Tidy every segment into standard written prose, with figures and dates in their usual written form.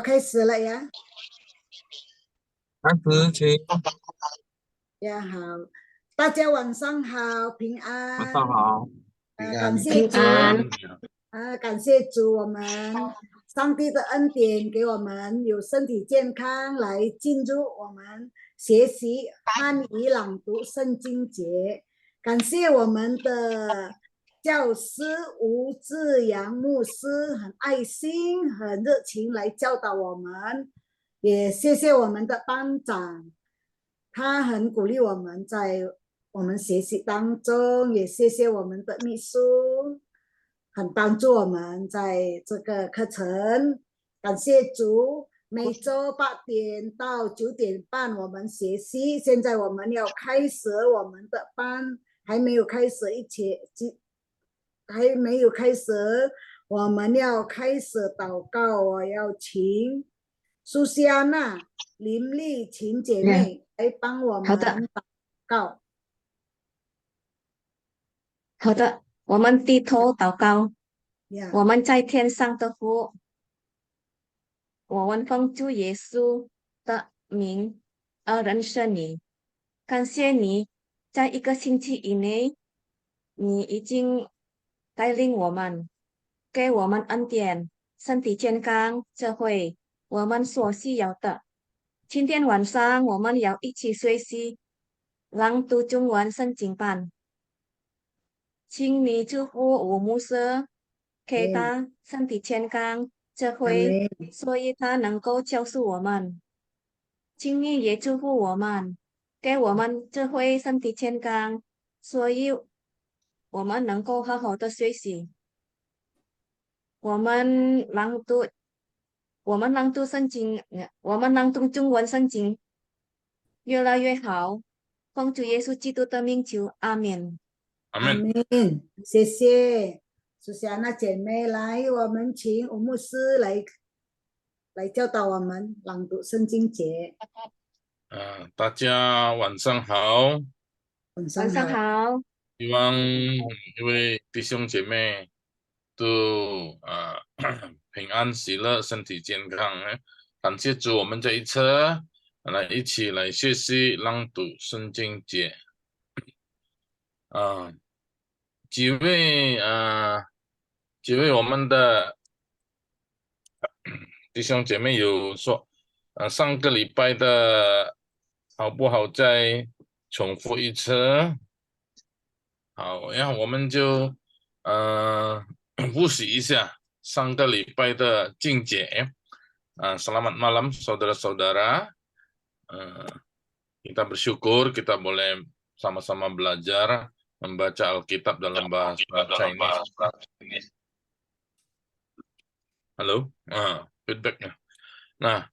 开始了呀。开始，请。呀，好，大家晚上好，平晚安。上好。感谢主平安。感谢主，我们上帝的恩典给我们有身体健康来进入我们学习汉语朗读圣经节。感谢我们的教师吴志阳牧师，很爱心、很热情来教导我们，也谢谢我们的班长，他很鼓励我们在我们学习当中，也谢谢我们的秘书，很帮助我们在这个课程。感谢主，每周8点到9点半我们学习。现在我们要开始我们的班，还没有开始我们要开始祷告。我要请苏西安娜、林丽琴姐妹来帮我们祷告。好的，我们低头祷告。Yeah. 我们在天上的父，我们奉主耶稣的名而认识你，感谢你在1个星期以内，你已经带领我们，给我们恩典、身体健康、智慧，我们所需要的。今天晚上我们要一起学习朗读中文圣经版，请你祝福吴牧师，给他身体健康、智慧，所以他能够教授我们。请你也祝福我们，给我们智慧、身体健康，所以我们能够好好的学习。我们朗读圣经，我们朗读中文圣经越来越好。奉主耶稣基督的名求，阿门。阿门。谢谢苏珊娜姐妹来，我们请吴牧师来教导我们朗读圣经节。大家晚上好。晚上好。希望一位弟兄姐妹都平安喜乐，身体健康。感谢主，我们这一次一起来学习朗读圣经节。几位我们的弟兄姐妹有说，上个礼拜的好不好再重复一次？好，然后我们就复习一下上个礼拜的经节。Selamat malam saudara-saudara. Kita bersyukur kita boleh sama-sama belajar membaca Alkitab dalam bahasa Chinese. Halo, feedbacknya. Nah,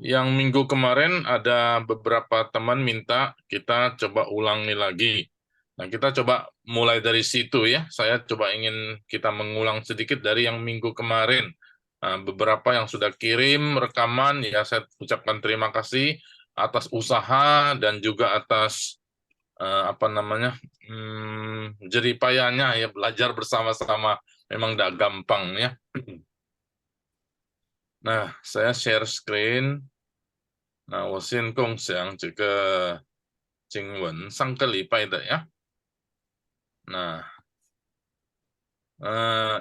yang minggu kemarin ada beberapa teman minta kita coba ulangi lagi. Nah, kita coba mulai dari situ ya. Saya coba ingin kita mengulang sedikit dari yang minggu kemarin. Beberapa yang sudah kirim rekaman, ya saya ucapkan terima kasih atas usaha dan juga atas jeripayanya ya, belajar bersama-sama memang tidak gampang ya. Nah, saya share screen。那我先共享这个经文，上个礼拜的呀。那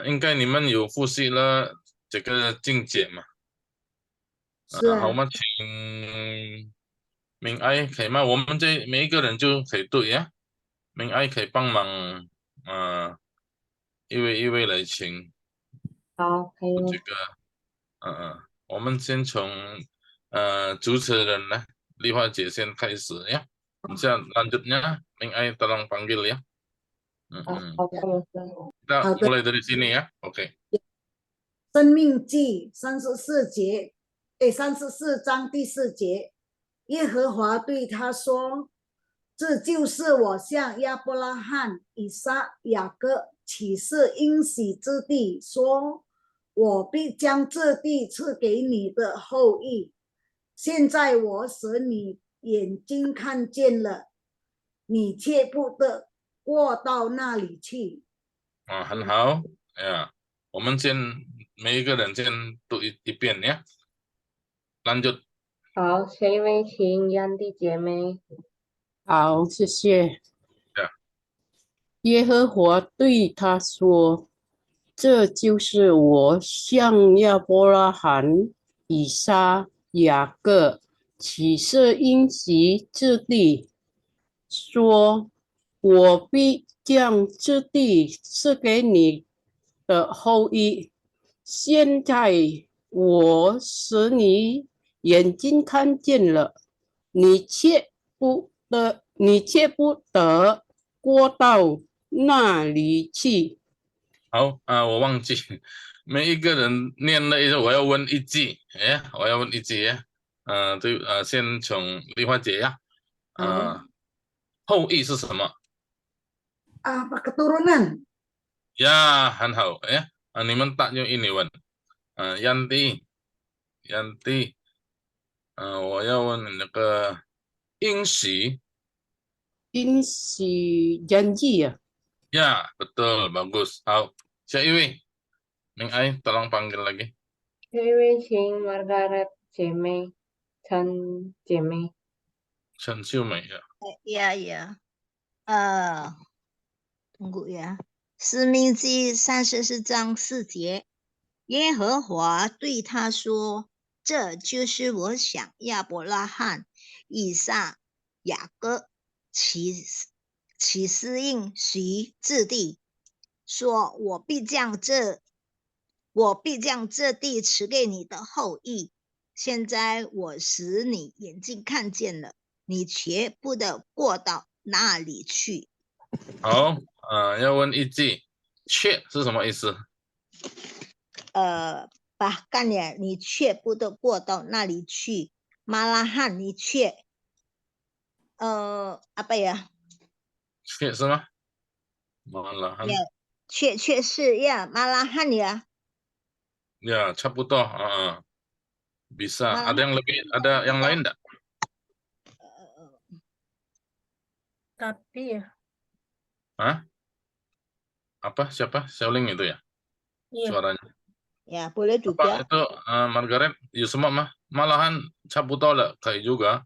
应该你们有复习了这个经节嘛？是啊。好吗？请明爱可以吗？我们这每一个人就可以对呀。明爱可以帮忙一位来请。好，可以。这个我们先从主持人呢，丽华姐先开始ya. Bisa lanjutnya Ming Ai tolong panggil ya. Kita mulai dari sini ya. Oke. 申命记34章第4节，耶和华对他说：“这就是我向亚伯拉罕、以撒、雅各起誓应许之地，说我必将这地赐给你的后裔。现在我使你眼睛看见了，你却不得过到那里去。”很好呀。我们先每一个人先读一遍呀。lanjut。好，下一位请yan的姐妹。好，谢谢。呀耶和华对他说：“这就是我向亚伯拉罕、以撒、雅各起誓应许之地，说：我必将这地赐给你的后裔。现在我使你眼睛看见了，你却不得过到那里去。”好我忘记每一个人念了一个，我要问一句，我要问一句呀。先从丽花姐呀。后裔是什么？ Apa keturunan? 呀，很好，你们答用印尼文。Yanti，我要问你那个应许。应许janji ya. Ya, betul, bagus. Hao, Syaiwi. Ning Ai, tolong panggil lagi. 下一位请 Margaret 姐妹、陈姐妹。陈秀美呀。Ya. tunggu ya. 申命记34章4节，耶和华对他说：“这就是我想亚伯拉罕、以撒、雅各起誓应许之地，说我必将这地赐给你的后裔。现在我使你眼睛看见了，你却不得过到那里去。”好，要问一句，却是什么意思？干了，你却不得过到那里去。马拉汉，你却，apa ya？ 却是吗？malahan。Ya, 却是呀，马拉汉呀。Ya, caputo. Bisa. Malahan. Ada yang lebih, ada yang lain enggak? Tapi ya, Hah? Apa? Siapa? Xiaoling itu ya? iya. Suaranya. Ya, boleh Apa juga. itu Margaret? Yusma mah. Malahan caputo lah kayak juga.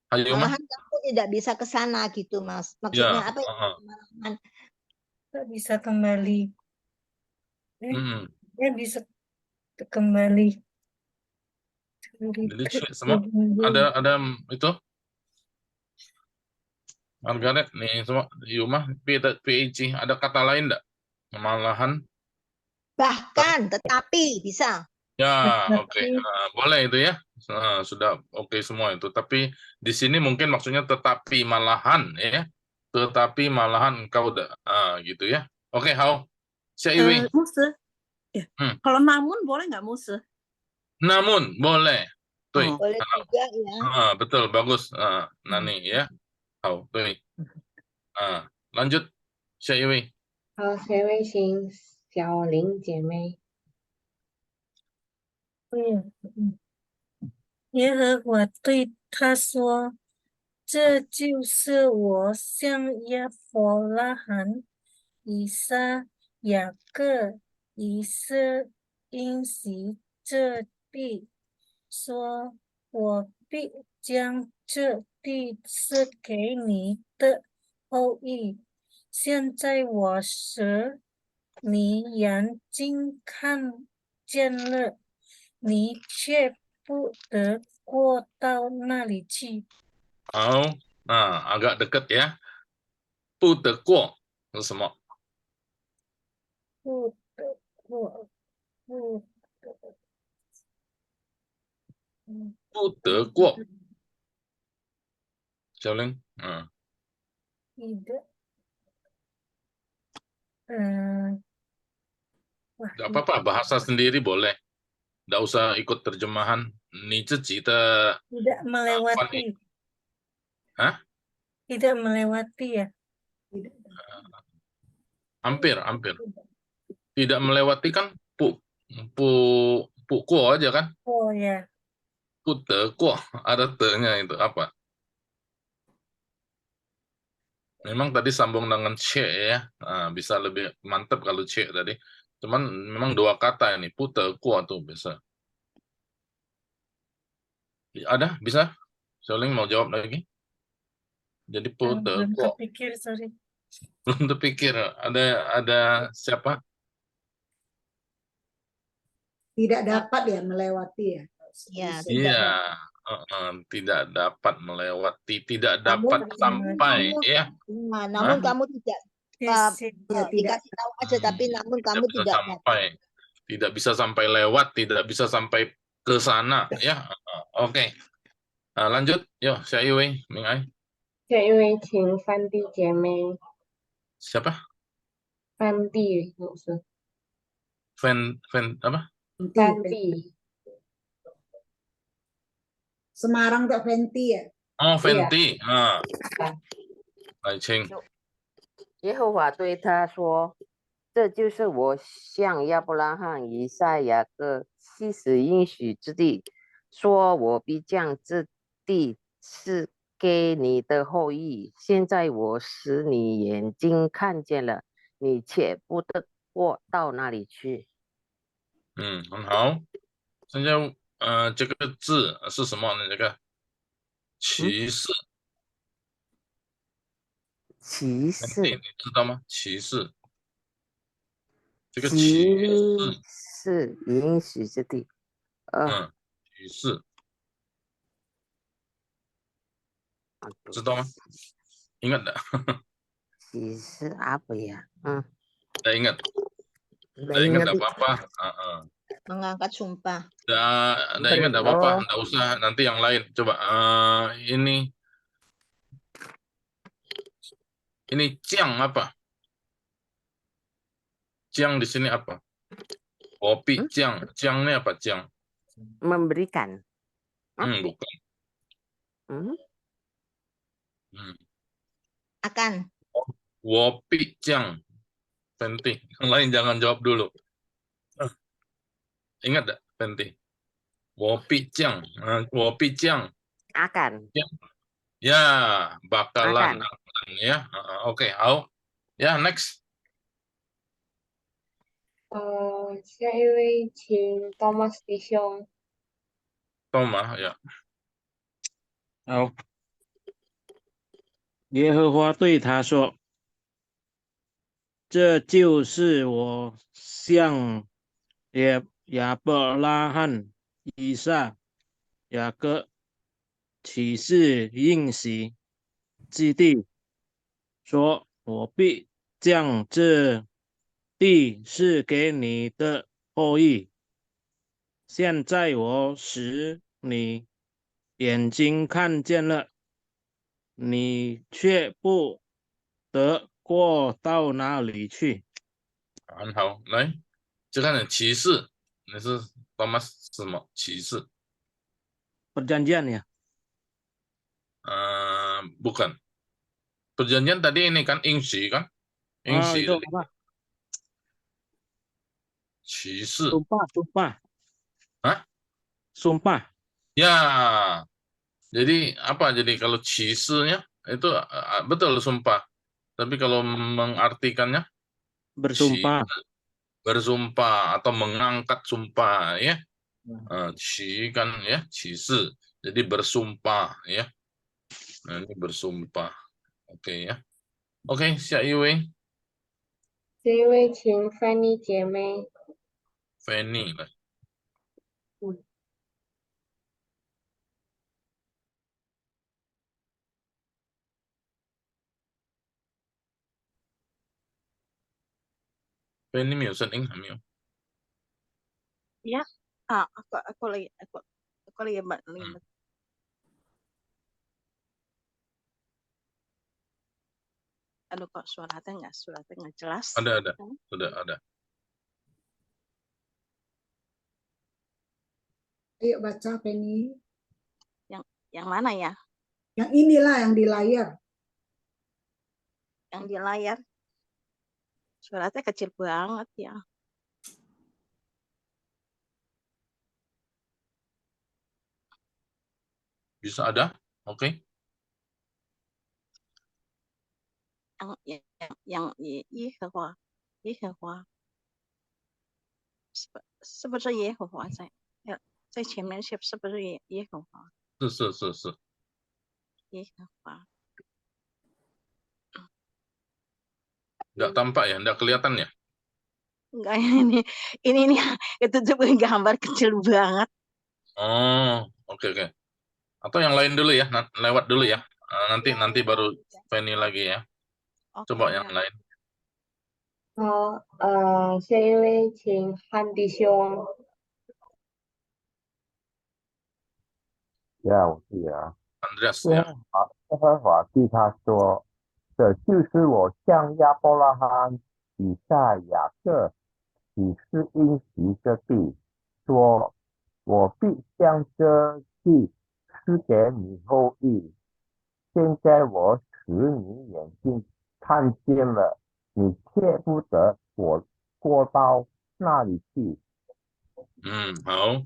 Ayo mah. Malahan kamu tidak bisa ke sana gitu, Mas. Maksudnya Ya. apa ya? Malahan. Nggak bisa kembali. Mm-mm. Dia bisa kembali. Jadi semua ada itu Margaret nih semua Yuma PIC ada kata lain enggak? Malahan. Bahkan, tetapi bisa. Ya, oke. Tetapi- Boleh itu ya. Sudah oke semua itu. Tapi di sini mungkin maksudnya tetapi malahan ya. Tetapi malahan engkau udah gitu ya. Oke, Hao. Syaiwi. Muse. Ya. Kalau namun boleh nggak muse? Namun boleh. Tuh. Oh. Boleh juga ya. Betul, bagus. Nani ya. Hao, tuh. Lanjut. Syaiwi. 好，下一位请小玲姐妹。耶和华对他说：“这就是我向亚伯拉罕、以撒、雅各以色应许这地，说我必将这地赐给你的后裔。现在我使你眼睛看见了，你却不得过到那里去。” Hao. Agak dekat ya. 不得过是什么？不得过，不得，不得过。小玲。你的，wah, Nggak apa-apa, bahasa sendiri boleh. Nggak usah ikut terjemahan. Ni cita. tidak melewati. Hah? Tidak melewati ya. Hampir. Tidak melewati kan pu kuo aja kan? Oh ya. Pu te kuo, ada te-nya itu apa? Memang tadi sambung dengan c ya. Bisa lebih mantap kalau c tadi. Cuman memang dua kata ini, puter kuat tuh bisa. Ada? Bisa? Soling mau jawab lagi? Jadi puter Belum kuat. terpikir, sorry. Belum terpikir. Ada siapa? Tidak dapat ya melewati ya. Ya, Bisa. tidak Iya, dapat. tidak dapat melewati, tidak Namun, dapat sampai, namun, ya. namun Hah? kamu tidak Yes, Ya, tidak. dikasih tahu aja, tapi namun Tidak kamu bisa tidak dapat. sampai, tidak bisa sampai lewat, tidak bisa sampai ke sana, ya. Oke. Nah, lanjut, yuk, Xia Yui, Ming Ai. 下一位请翻地姐妹 Siapa? 翻地老师， Fan apa? 翻地 Semarang tak Fenty ya. Oh, Iya. Fenty. Ah, 啊， Lai Ching. 耶和华对他说：“这就是我向亚伯拉罕、以撒、雅各70应许之地，说我必将这地赐给你的后裔。现在我使你眼睛看见了，你却不得过到那里去。很好。现在这个字是什么呢？这个骑士，骑你士，知道吗？骑士，这个骑骑士，士应许之地。骑士，知道吗？Ingat tak? 骑士apa ya? Tidak ingat. Nggak Tidak ingat ingat tak itu. apa-apa. Mengangkat sumpah. Tidak ingat tak apa-apa. Tidak usah. Nanti yang lain. Coba ini ciang apa? Ciang di sini apa? Kopi ciang. Ciang ini apa? Ciang. Memberikan. Bukan. Akan. Wopi ciang. Fenty. Yang lain jangan jawab dulu. Ingat tak Fenty? Wopi ciang. Wopi ciang. Akan. Ya, bakalan. Akan. Ya, oke. Au. Ya, next. 下一位请 Thomas 弟兄， Toma, ya. 好，耶和华对他说：“这就是我向亚伯拉罕、以撒、雅各起誓应许之地，说我必将这地赐给你的后裔。现在我使你眼睛看见了，你却不得过到哪里去。”很好，来，就看你骑士，你是 Thomas 什么骑士？ Perjanjian ya? Bukan. Perjanjian tadi ini kan ingsi kan? Ingsi. Itu apa? 骑士。 Sumpah. Hah? Sumpah. Ya. Jadi apa? Jadi kalau cisernya itu betul sumpah. Tapi kalau mengartikannya Bersumpah. Bersumpah atau mengangkat sumpah ya. Ci kan ya, ciser. Jadi bersumpah ya. Nah, ini bersumpah. Oke ya. Oke, 下一位。下一位请 Fanny 姐妹， Fanny 来。Fanny 没有声音，还没有。 Ya, aku lagi aduh kok suratnya nggak jelas. Ada, sudah ada. Ayo baca Penny. Yang mana ya? Yang inilah yang di layar. Yang di layar. Suratnya kecil banget ya. Bisa ada? Oke. Yang Yehova. 是不是耶和华在前面是不是耶和华？是。耶和华。Nggak tampak ya, nggak kelihatan ya? Enggak, ini nih ketutup gambar kecil banget. Oh, oke. Atau yang lain dulu ya, lewat dulu ya. Nanti baru Penny lagi ya. Coba Oke, yang ya. lain. 好，下一位请汉弟兄。我是啊。 Andreas 耶 ya. 和华对他说：“这就是我向亚伯拉罕、以撒、雅各起誓应许的地，说：我必将这地赐给你后裔。现在我使你眼睛看见了，你却不得过到那里去。” 好。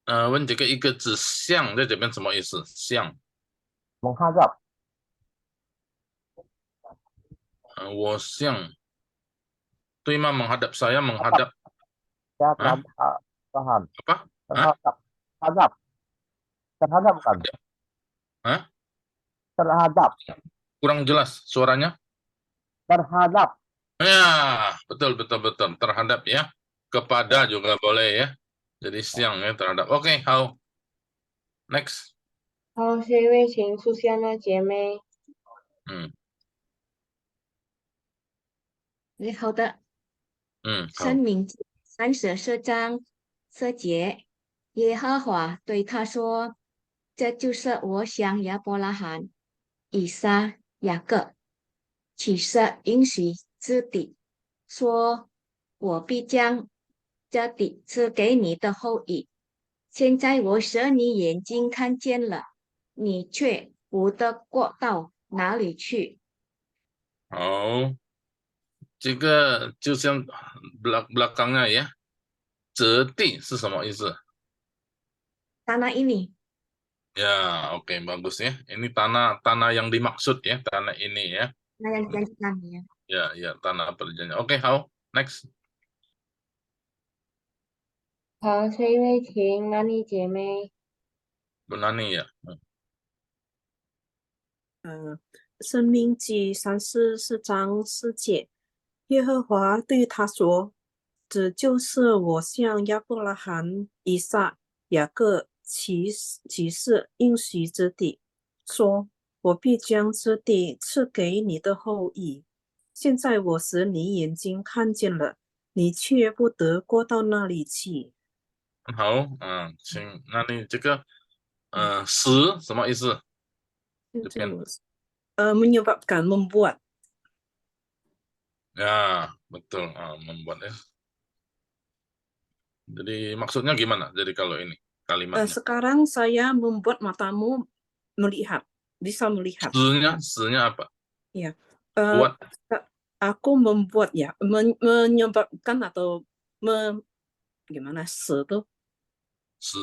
问这个一个字像在这边什么意思？像。 menghadap。 我像。对吗？ menghadap saya menghadap. Ya, Hah? Tuhan. Apa? Hah? Terhadap kan? Hah? Terhadap. Kurang jelas suaranya. Terhadap. Ya, betul. Terhadap ya. Kepada juga boleh ya. Jadi siang ya terhadap. Oke, how? Next. 好，下一位请出现的姐妹。好的。好。申命记34章4节，耶和华对他说：“这就是我向亚伯拉罕、以撒、雅各起誓应许之地，说我必将这地赐给你的后裔。现在我使你眼睛看见了，你却不得过到哪里去。” 好，这个就像belakangnya ya. 这地是什么意思？ tanah ini. Ya, oke, bagus ya. Ini tanah yang dimaksud ya, tanah ini ya. Tanah yang dijanjikan ya. Ya, tanah perjanjian. Oke, how? Next. 好，下一位请兰妮姐妹。 Bu Nani ya. 申命记34章4节，耶和华对他说：“这就是我向亚伯拉罕、以撒、雅各起誓应许之地，说：我必将这地赐给你的后裔。现在我使你眼睛看见了，你却不得过到那里去。” 好，请Nani 这个使什么意思？这边 menyebabkan membuat. Ya, betul. Membuat ya. Jadi maksudnya gimana? Jadi kalau ini kalimatnya. Sekarang saya membuat matamu melihat, bisa melihat. Senya apa? Ya. Buat. Aku membuat ya, menyebabkan atau gimana itu?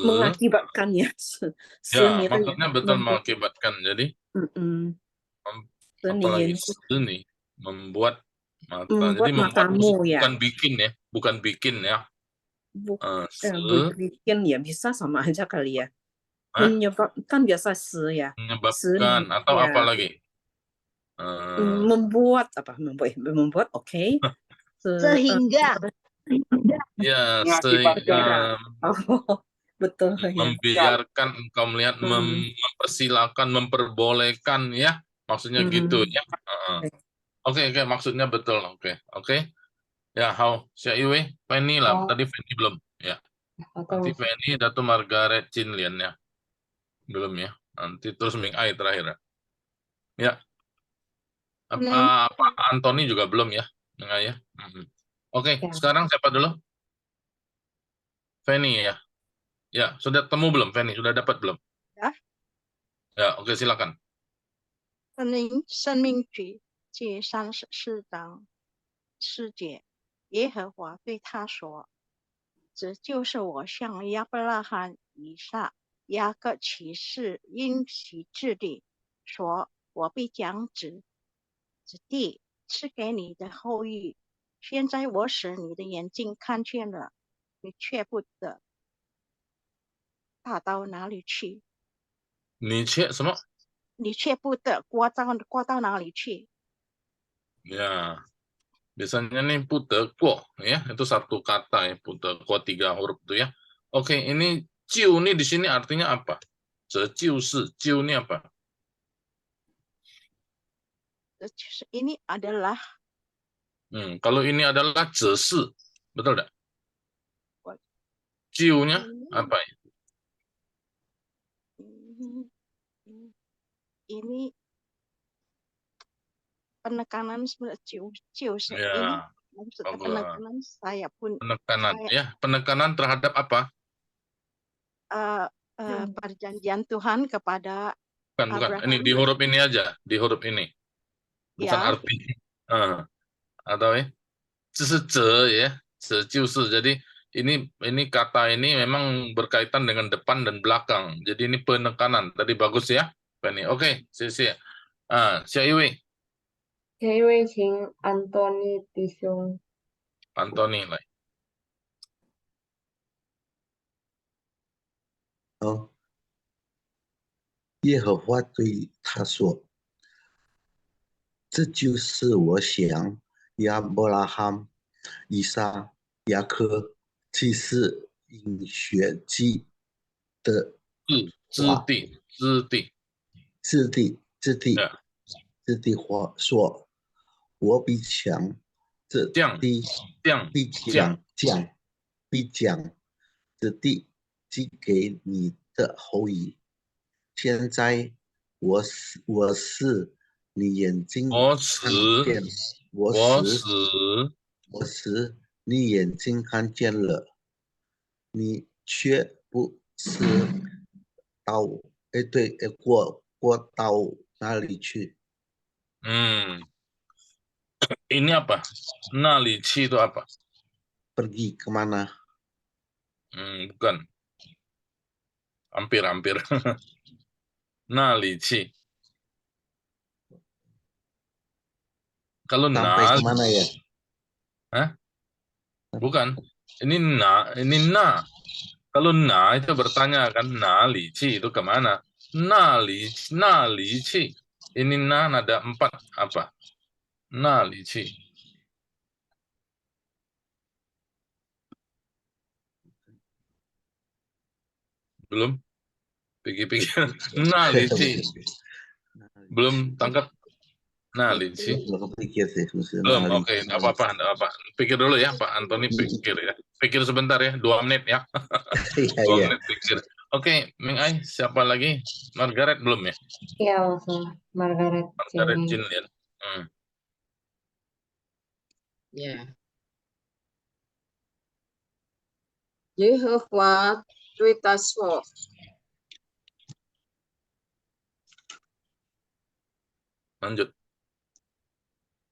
Mengakibatkan ya. Ya, maksudnya betul mengakibatkan. Jadi apalagi seni membuat mata. Jadi matamu ya. Bukan bikin ya. Bikin ya bisa sama aja kali ya. Menyebabkan biasa ya. Menyebabkan atau ya. Apa lagi? Membuat apa? Membuat oke. Sehingga. Ya, sehingga. Betul. Membiarkan engkau melihat, mempersilakan, memperbolehkan ya. Maksudnya gitu ya. Oke, maksudnya betul. Oke. Ya, how? Siapa Penny lah. Tadi Penny belum. Ya. Nanti Penny, Datu Margaret Chinlian ya. Belum ya. Nanti terus Ming Ai terakhir. Ya. Apa Anthony juga belum ya. Ming Ai ya. Oke, sekarang siapa dulu? Penny ya. Ya, sudah temu belum Penny? Sudah dapat belum? Ya, oke, silakan. 申命记34章4节，耶和华对他说：“这就是我向亚伯拉罕、以撒、雅各起誓应许之地，说：我必将这地赐给你的后裔。现在我使你的眼睛看见了，你却不得大到哪里去，你却什么？你却不得过到哪里去。 Ya, biasanya nih pudeko ya, itu satu kata ya, pudeko 3 huruf tuh ya. Oke, ini ciu nih di sini artinya apa? Ciu ini apa? Ini adalah Kalau ini adalah zesi, betul enggak? Ciunya apa ya? ini penekanan sebenarnya ini Ya, maksudnya bagus. penekanan saya pun Penekanan saya ya, penekanan terhadap apa? perjanjian Tuhan kepada Bukan. Ini Abraham di huruf ini aja, di huruf ini. Bukan ya. arti. Atau ya, ya, jadi ini kata ini memang berkaitan dengan depan dan belakang. Jadi ini penekanan. Tadi bagus ya, Penny. Oke, Sia. Xia Yui, 下一位请安东尼弟兄。 Anthony 来。耶和华对他说：“这就是我想亚伯拉罕、以撒、雅各启示应许记的话。这地话说，我必将这地必将这地寄给你的后裔。现在我使你眼睛看见，我使你眼睛看见了，你却不是过到哪里去？ Ini apa? Nalici itu apa? Pergi kemana? Bukan. Hampir. Nalici. Kalau sampai kemana ya? Hah? Bukan. Ini na. Kalau na itu bertanya kan, nalici itu kemana? Nalici. Ini na nada 4 apa? Nalici. Belum? Pikir-pikir. Nalici. Belum tangkap? Nalici. Belum pikir sih. Belum, oke. Apa-apa. Pikir dulu ya, Pak Antoni, pikir ya. Pikir sebentar ya, 2 menit ya. 2 menit pikir. Oke, Ming Ai, siapa lagi? Margaret belum ya? Iya, langsung Margaret Chin-Lian. Ya. 耶和华对他说：“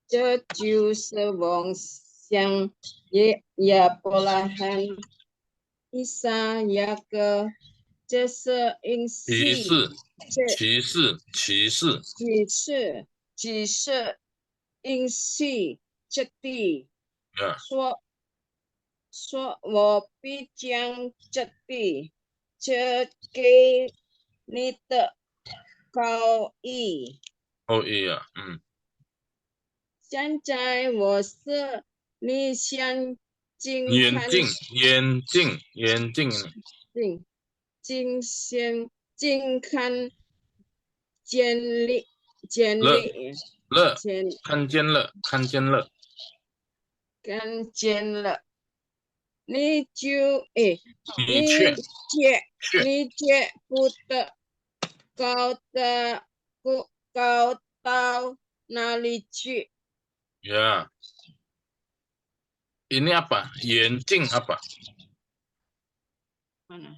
这就是我向亚伯拉罕、以撒、雅各，这是应许，启示应许这地，说我必将这地这给你的后裔。” Oh iya. 现在我是你想眼睛看见了，你就你却不得高到哪里去？ Ya. Ini apa? Yenjing apa? Mana?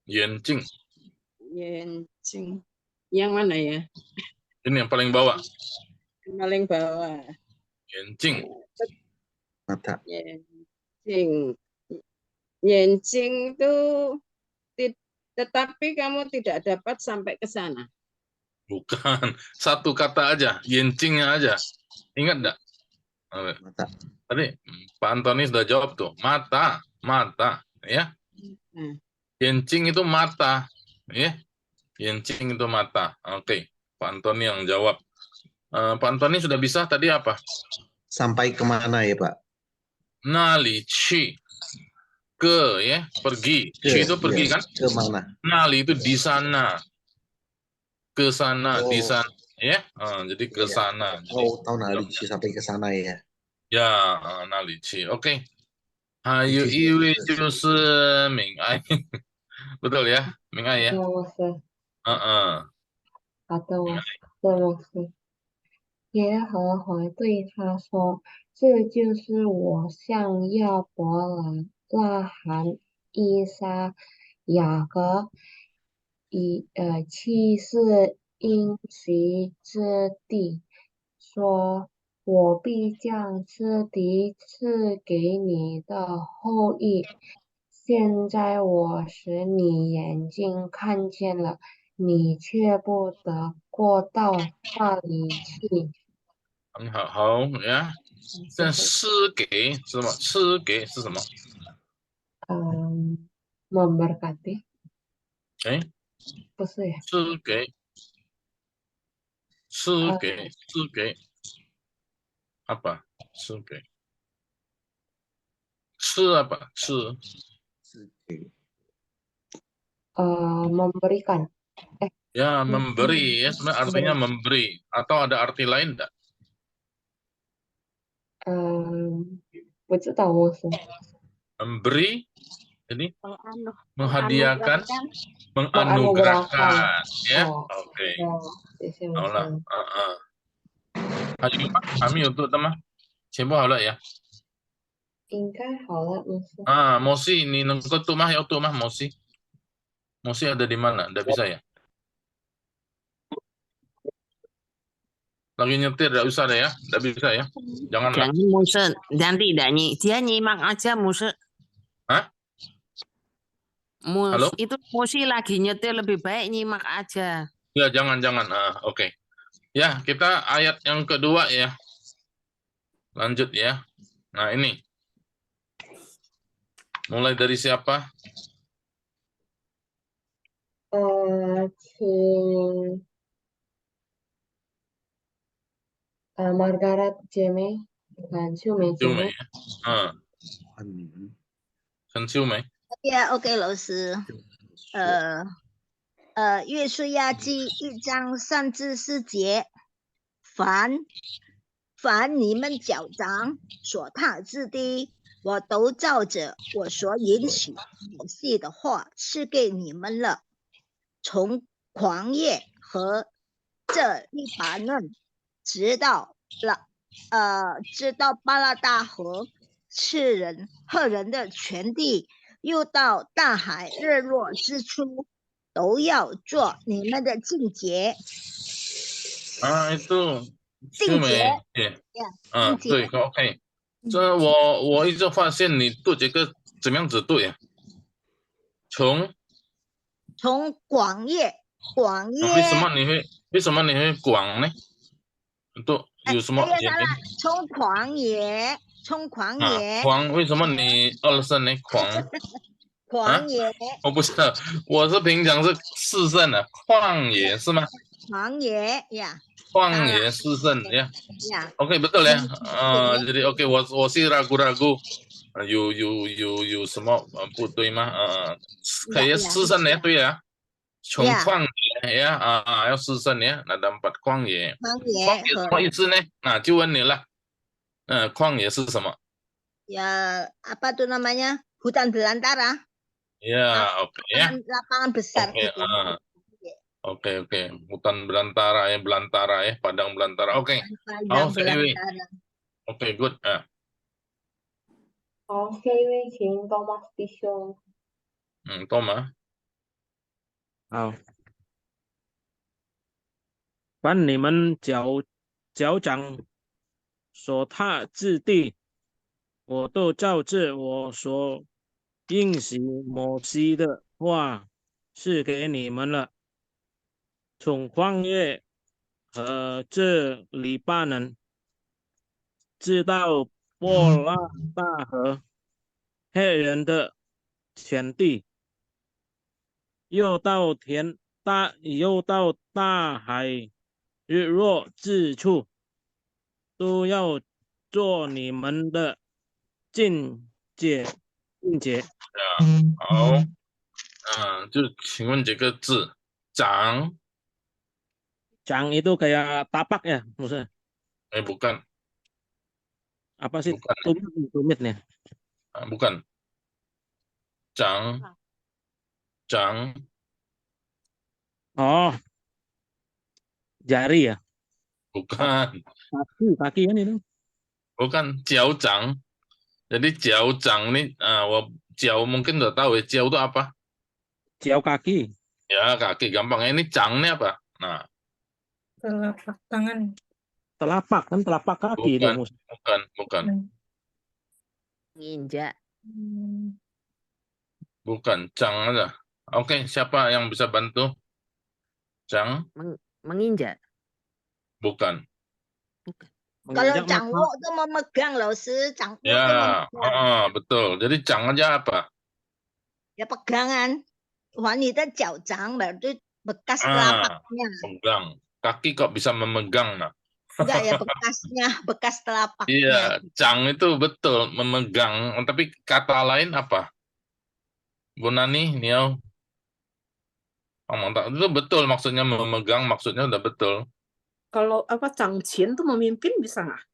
Yenjing. Yang mana ya? Ini yang paling bawah. Paling bawah. Yenjing. Mata. Yenjing itu tetapi kamu tidak dapat sampai ke sana. Bukan. Satu kata aja. Yenjingnya aja. Ingat enggak? Mata. Tadi Pak Antoni sudah jawab tuh. Mata, ya. Yencing itu mata, ya. Yencing itu mata. Oke, Pak Antoni yang jawab. Pak Antoni sudah bisa tadi apa? Sampai kemana ya Pak? Nali, chi. Ke, ya, pergi. Chi itu pergi kan? Ke mana? Nali itu di sana. Ke sana, di sana, ya. Jadi ke sana. Tahu nalici sampai ke sana ya. Ya, nalici. Oke. Hayu iwi jusi Ming Ai. Betul ya, Ming Ai ya. 耶和华对他说：“这就是我向亚伯拉罕、以撒、雅各启示应许之地，说我必将这地赐给你的后裔。现在我使你眼睛看见了，你却不得过到那里去。”很好呀。这赐给是什么？赐给是什么？ memberkati. 哎，不是呀。赐给apa？赐给apa？赐 memberikan. Ya, memberi ya, sebenarnya artinya memberi atau ada arti lain enggak? 不知道我说 Memberi, jadi menghadiahkan, menganugerahkan, ya. Oke. Haulah. Kami untuk teman. Siapa haulah ya? 应该好了，Mosi ini nengkut tuh mah ya tuh mah Mosi. Mosi ada di mana? Enggak bisa ya? Lagi nyetir, enggak usah deh ya. Enggak bisa ya. Jangan. Jangan Musa, nanti dia nyimak aja Musa. Hah? Halo? Itu Musi lagi nyetir, lebih baik nyimak aja. Ya, jangan. Oke. Ya, kita ayat yang kedua ya. Lanjut ya. Nah, ini. Mulai dari siapa? 请Margaret 姐妹，秀梅姐妹。陈秀梅。OK 老师。约书亚记1章3至4节，凡你们脚掌所踏之地，我都照着我所允许摩西的话赐给你们了。从狂野和这利巴嫩，直到巴拉大河，赫人的全地，又到大海日落之处，都要做你们的境界。 itu 境界。对 ，OK。这我一直发现你读这个怎么样子读呀？从广业。为什么你会广呢？读有什么原因？从狂野。狂，为什么你2声呢？狂野。我不知道，我是平常是4声的，旷野是吗？狂野呀。旷野4声ya. Oke, betul ya. Jadi oke, 我是 ragu-ragu. You 什么不对吗？可以4声ya，对呀。从旷野呀，要4声ya. Ada 4 旷野。旷野什么意思呢？那就问你了。旷野是什么？ Ya, apa tuh namanya? Hutan belantara. Ya, oke ya. Lapangan besar gitu. Oke. Hutan belantara ya, padang belantara. Oke. Oke, good. 好，下一位请 Thomas 弟兄。Thomas。好。凡你们脚掌所踏之地，我都照着我所应许摩西的话赐给你们了。从旷野和这黎巴嫩，知道波拉大河黑人的田地，又到大海日落之处，都要做你们的境界。好，就请问几个字？长， Cang itu kayak tapak ya, Musa? bukan, Apa sih bukan, tumitnya? bukan. Cang, cang, Oh, jari ya? bukan, Kaki kan itu. bukan. Jiao Zhang. Jadi Jiao Zhang ini, Jiao mungkin udah tahu ya. Jiao itu apa? Jiao kaki. Ya kaki gampang. Ini Zhang ini apa? Nah, Telapak tangan. Telapak kan telapak kaki itu, bukan, Musa. bukan, Nginjak. bukan. Zhang aja. Oke, siapa yang bisa bantu? Zhang? Menginjak. Bukan. Kalau Menginjak cangkok mata. itu memegang loh, cangkok itu Ya, memegang. betul. Jadi Zhang aja apa? Ya pegangan. Wanita jauh-jang berarti bekas Ah, telapaknya. pegang. Kaki kok bisa memegang, nah. Enggak ya bekasnya, bekas telapaknya. Iya, Zhang itu betul memegang. Tapi kata lain apa? Bu Nani, Niau? Mantap. Itu betul maksudnya memegang, maksudnya udah betul. Kalau apa Changqian tuh memimpin bisa nggak?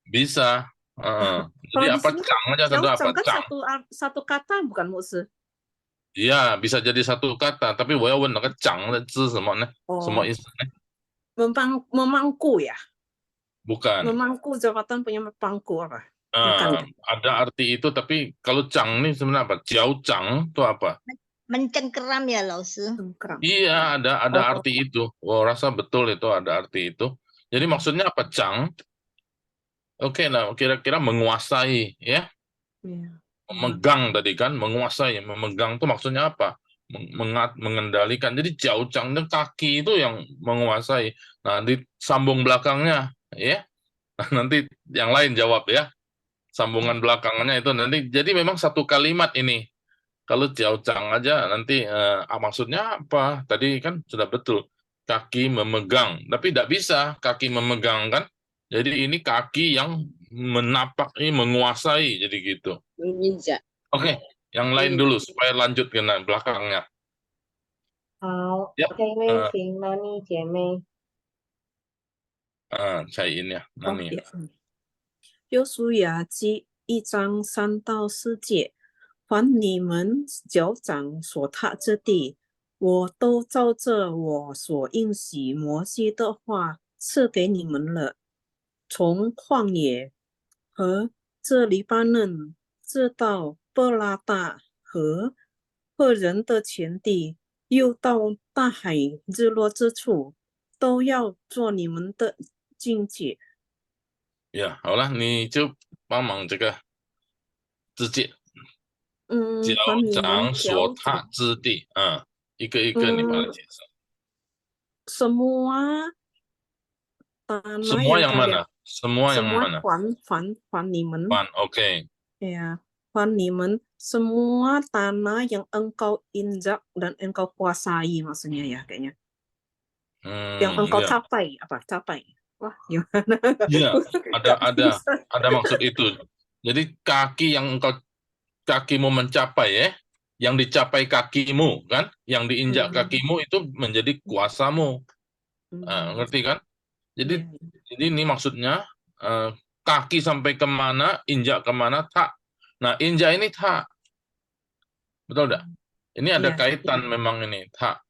Bisa. Jadi Kalau di apa sini Zhang aja satu apa? Chang kan Zhang. satu kata bukan musuh. Iya, bisa jadi satu kata. Tapi 我要问那个Zhang的字什么呢？什么意思呢？ Memangku ya. Bukan. Memangku jabatan punya pangku apa? Bukan. Ada arti itu, tapi kalau Zhang ini sebenarnya apa? Jiao Zhang itu apa? Mencengkeram ya, Lausu. Iya, ada arti itu. Wah, rasa betul itu ada arti itu. Jadi maksudnya apa, Zhang? Oke, nah kira-kira menguasai, ya? Memegang tadi kan, menguasai, memegang itu maksudnya apa? Mengendalikan. Jadi Jiao Zhang itu kaki itu yang menguasai. Nah, disambung belakangnya, ya? Nanti yang lain jawab ya. Sambungan belakangnya itu nanti. Jadi memang satu kalimat ini. Kalau Jiao Zhang aja nanti maksudnya apa? Tadi kan sudah betul. Kaki memegang. Tapi tidak bisa kaki memegang kan. Jadi ini kaki yang menapak, ini menguasai. Jadi gitu. Menginjak. Oke, yang lain dulu supaya lanjut ke belakangnya. 好 Ya, ，这位请那你姐妹。 cain ya. Nani. 约书亚记1章3到4节，凡你们脚掌所踏之地，我都照着我所应许摩西的话赐给你们了。从旷野和这黎巴嫩，直到伯拉大河和人的田地，又到大海日落之处，都要做你们的境界。 呀，好了，你就帮忙这个字界。脚掌所踏之地，一个一个你把它解释。 Semua tanah Semua yang kalian, mana? Semua yang mana? Fan你们 Oke. ya, fan你们 semua tanah yang engkau injak dan engkau kuasai maksudnya ya kayaknya. Yang engkau capai apa? Capai. Wah, gimana? Iya, ada maksud itu. Jadi kakimu mencapai ya, yang dicapai kakimu kan, yang diinjak kakimu itu menjadi kuasamu. Ngerti kan? Jadi ini maksudnya kaki sampai kemana, injak kemana, tak. Nah, injak ini tak. Betul enggak? Ini ada kaitan memang ini. Tak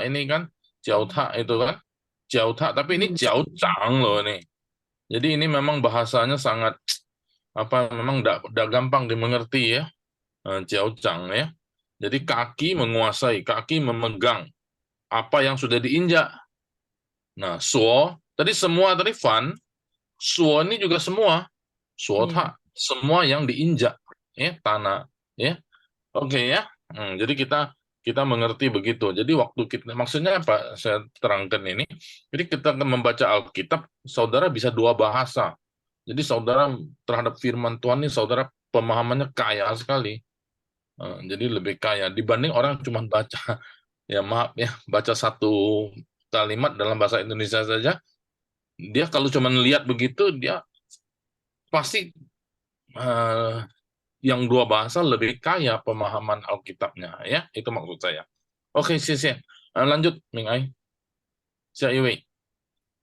ini kan, jauh tak itu kan. Jauh tak, tapi ini jauh cang loh ini. Jadi ini memang bahasanya sangat memang tidak gampang dimengerti ya. Jauh cang ya. Jadi kaki menguasai, kaki memegang apa yang sudah diinjak. Nah, suo, tadi semua tadi fan, suo ini juga semua. Suo tak, semua yang diinjak ya, tanah ya. Oke ya. Jadi kita mengerti begitu. Jadi waktu kita, maksudnya apa? Saya terangkan ini. Jadi kita membaca Alkitab, saudara bisa dua bahasa. Jadi saudara terhadap firman Tuhan ini saudara pemahamannya kaya sekali. Jadi lebih kaya dibanding orang cuma baca, ya maaf ya, baca satu kalimat dalam bahasa Indonesia saja. Dia kalau cuma lihat begitu, dia pasti yang dua bahasa lebih kaya pemahaman Alkitabnya, ya. Itu maksud saya. Oke, Sisi. Lanjut, Ming Ai. 下一位。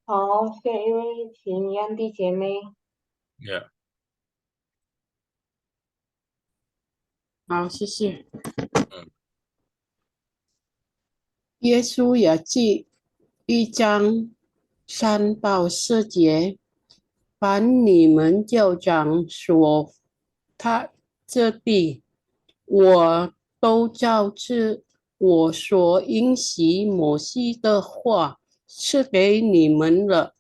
好，下一位请yan地姐妹。 Ya. 好，谢谢。耶稣也记1章3到4节，凡你们教长所他这地，我都照着我所应许摩西的话赐给你们了。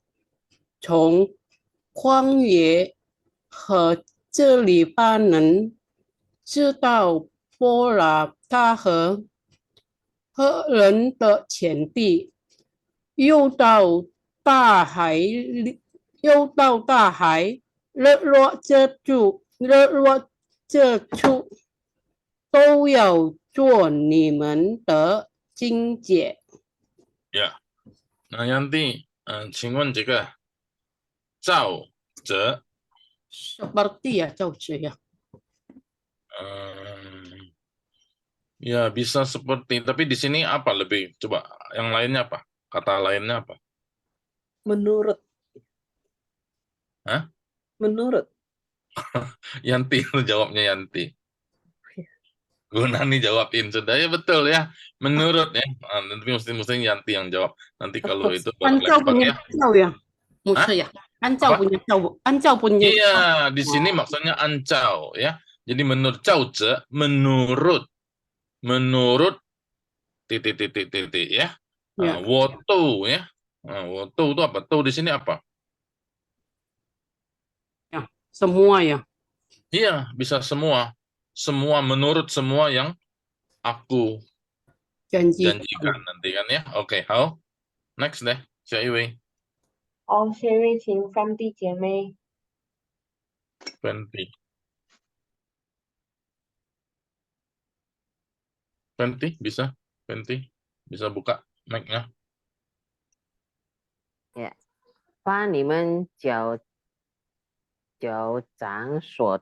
从旷野和这里巴能，直到波拉大河和人的田地，又到大海，日落这处，都要做你们的经解。 Ya. Nah, Yanti, 请问这个照着 seperti ya, 照着ya. Ya bisa seperti, tapi di sini apa lebih? Coba yang lainnya apa? Kata lainnya apa? Menurut. Hah? Menurut. Yanti, lu jawabnya Yanti. Gunani jawabin sudah ya, betul ya. Menurut ya. Nanti mesti Yanti yang jawab. Nanti kalau itu boleh lempar ya. Ya, Musa ya. Ancau punya. Iya, di sini maksudnya ancau ya. Jadi menurut cauce, menurut titik ya. Woto ya. Woto itu apa? Tuh di sini apa? Ya, semua ya. Iya, bisa semua. Semua menurut semua yang aku janjikan nanti kan ya. Oke, how? Next deh, 下一位。好，下一位请范地姐妹。 Fenty, bisa? Fenty, bisa buka mic-nya? Ya. 把你们脚掌所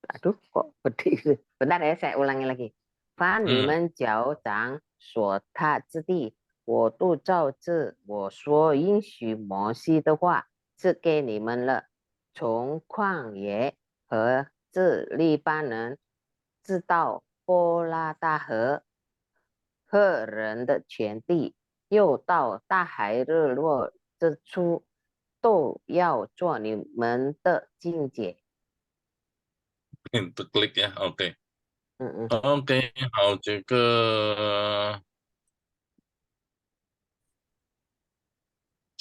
aduh kok berdiri. Bentar ya, saya ulangi lagi. 把你们脚掌所踏之地，我都照着我所应许摩西的话赐给你们了。从旷野和这利巴能，直到波拉大河和人的全地，又到大海日落之处，都要做你们的境界。 Untuk klik ya, oke. Oke, 好，这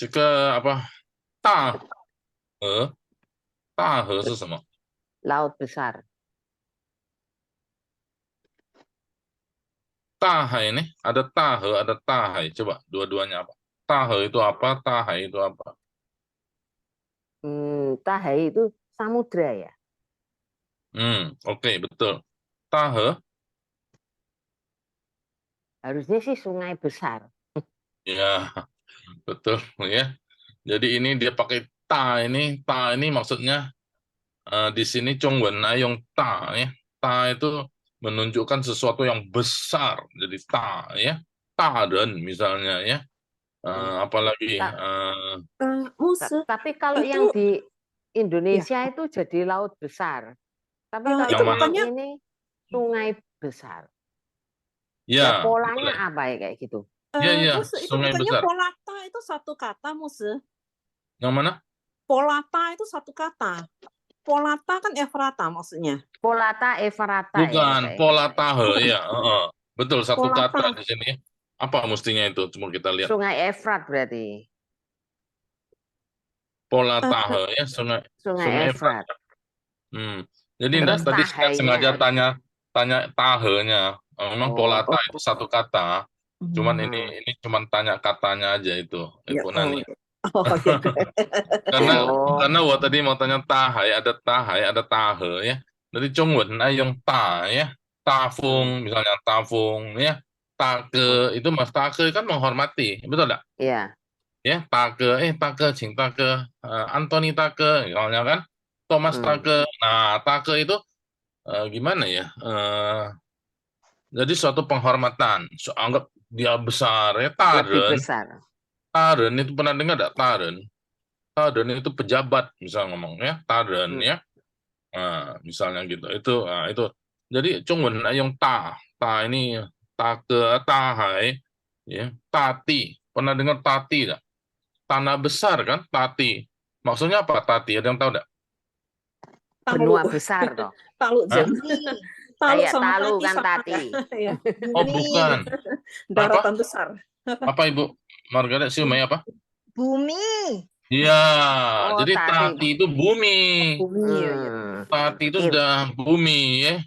个apa? 大河是什么？ Laut besar. 大海nih, ada 大河, ada 大海. Coba dua-duanya apa? 大河 itu apa? 大海 itu apa? 大海 itu samudra ya? Oke, betul. 大河 harusnya sih sungai besar. Ya, betul ya. Jadi ini dia pakai ta ini maksudnya di sini Chongwen Ayong ta ya. Ta itu menunjukkan sesuatu yang besar. Jadi ta ya. Taden misalnya ya. Apalagi tapi kalau itu, yang di Indonesia itu jadi laut besar. Tapi kalau itu yang bukannya ini sungai besar. Ya, polanya boleh. apa ya kayak gitu? Iya, Musa, itu sungai bukannya besar. polata itu satu kata, Musa. Yang mana? Polata itu satu kata. Polata kan Efrata maksudnya. Polata Efrata Bukan, ya. Polatahe ya. Betul, satu Polata. kata di sini. Apa mestinya itu? Cuma kita lihat. Sungai Efrat berarti. Polatahe ya, sungai Efrat. Jadi Terus tadi saya sengaja tanya tahenya. Memang polata itu satu kata. Cuman ini cuman tanya katanya aja itu, Ibu Nani. Oh, ya. Karena gua tadi mau tanya tahai, ada tahe ya. Dari Zhongwen yung ta ya. Tafung misalnya tafung ya. Take itu Mas take kan menghormati, betul enggak? Iya. Ya, take, Cing take, Anthony take, misalnya kan, Thomas take. Nah, take itu gimana ya? Jadi suatu penghormatan. Anggap dia besar ya. Lebih besar. Taren itu pernah dengar enggak Taren? Taren itu pejabat, misalnya ngomongnya Taren ya. Nah, misalnya gitu. Itu. Jadi Zhongwen yung ta ini take, tahai, ya, tati. Pernah dengar tati enggak? Tanah besar kan, tati. Maksudnya apa tati? Ada yang tahu enggak? Benua besar toh. Talu Hah? Kayak sama talu tati kan sama tati. ya. Oh, bukan. Daratan besar. Apa Ibu Margaret Siumai apa? Bumi. Iya, Oh, jadi tati itu bumi. Bumi ya. Tati itu sudah bumi ya.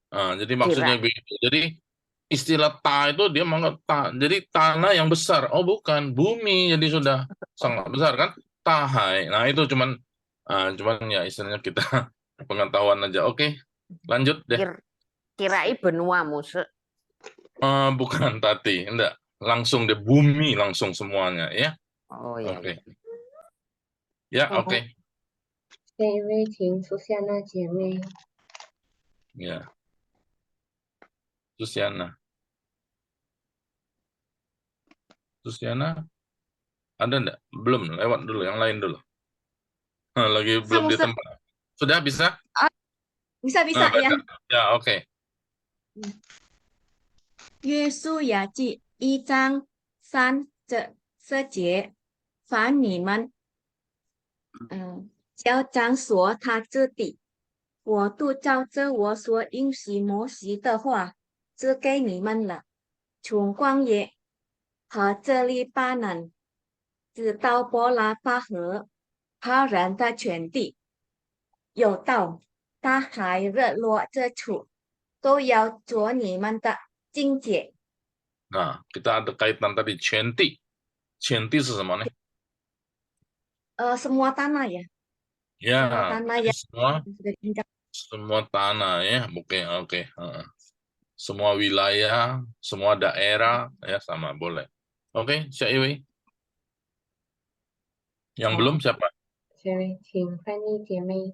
Nah, jadi maksudnya begitu. Jadi istilah ta itu dia menganggap jadi tanah yang besar. Oh, bukan, bumi. Jadi sudah sangat besar kan? Tahai. Nah, itu cuman ya istilahnya kita pengetahuan aja. Oke, lanjut deh. Kirai benua musuh. Bukan tati, enggak. Langsung deh bumi langsung semuanya ya. Oh iya. Oke. Ya, oke. 下一位请出现的姐妹。 Ya. Susiana, ada enggak? Belum, lewat dulu, yang lain dulu. Lagi belum di tempat. Sudah bisa? Bisa ya. Ya, oke. 约书亚记1章3节，凡你们要张所他之地，我都照着我所应许摩西的话赐给你们了。从旷野和这利巴嫩直到伯拉巴河，他人的全地，有到大海日落这处，都要做你们的境界。 Nah, kita ada kaitan tadi Centi. Centi是什么呢？ semua tanah ya. Ya, semua tanah ya. Semua tanah ya. Oke. Semua wilayah, semua daerah ya sama boleh. Oke, Syaiwi. Yang belum siapa? 下一位请翻译姐妹。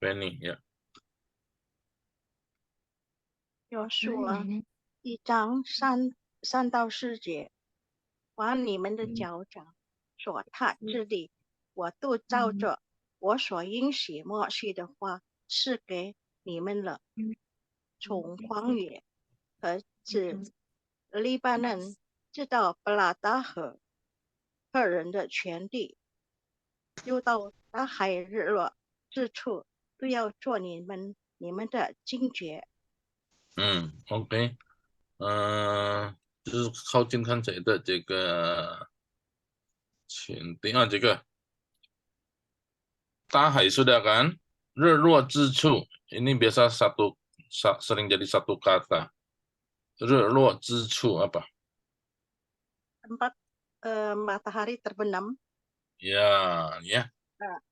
Penny ya. 约书亚1章3到4节，凡你们的脚掌所踏之地，我都照着我所应许默许的话赐给你们了。从旷野和自黎巴嫩直到伯拉达河，赫人的全地，又到大海日落之处，都要做你们的经诀。OK，就是靠近看谁的这个前提这个大海sudah kan, 日落之处 ini biasa sering jadi satu kata. 日落之处 apa? Tempat matahari terbenam. Ya.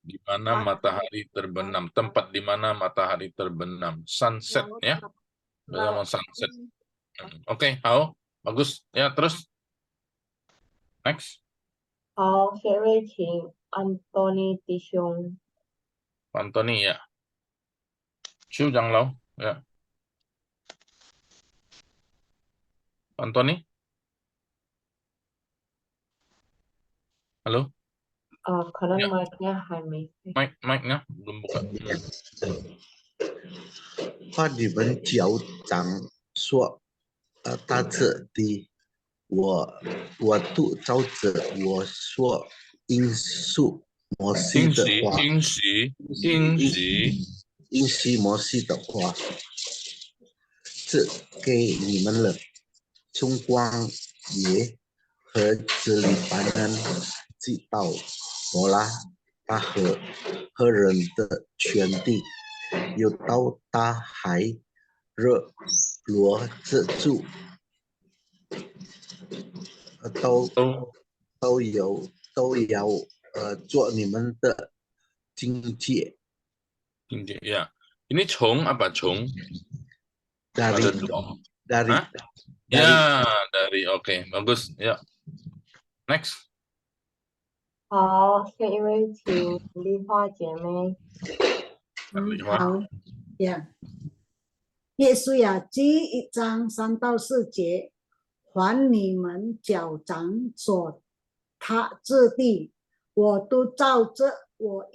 Di mana matahari terbenam, tempat di mana matahari terbenam, sunset ya. Bersama sunset. Oke, hao, bagus. Ya, terus. Next. 好，下一位请安东尼弟兄。 Anthony ya. Xu Zhang Lao ya. Anthony. Halo. 可能mic-nya 还没。Mic-nya belum buka. 把你们脚掌所大致的，我都照着我所应许摩西的话，应许摩西的话，赐给你们了。从旷野和这黎巴嫩直到伯拉巴河，赫人的全地，又到大海日落之处，都有都要做你们的境界。Ya. Ini Chong apa Chong? Dari Ada dua. dari Hah? dari Ya, dari. Oke, bagus. Ya. Next. 好，下一位请丽花姐妹。好呀。耶稣呀，记1章3到4节，还你们脚掌所他之地，我都照着我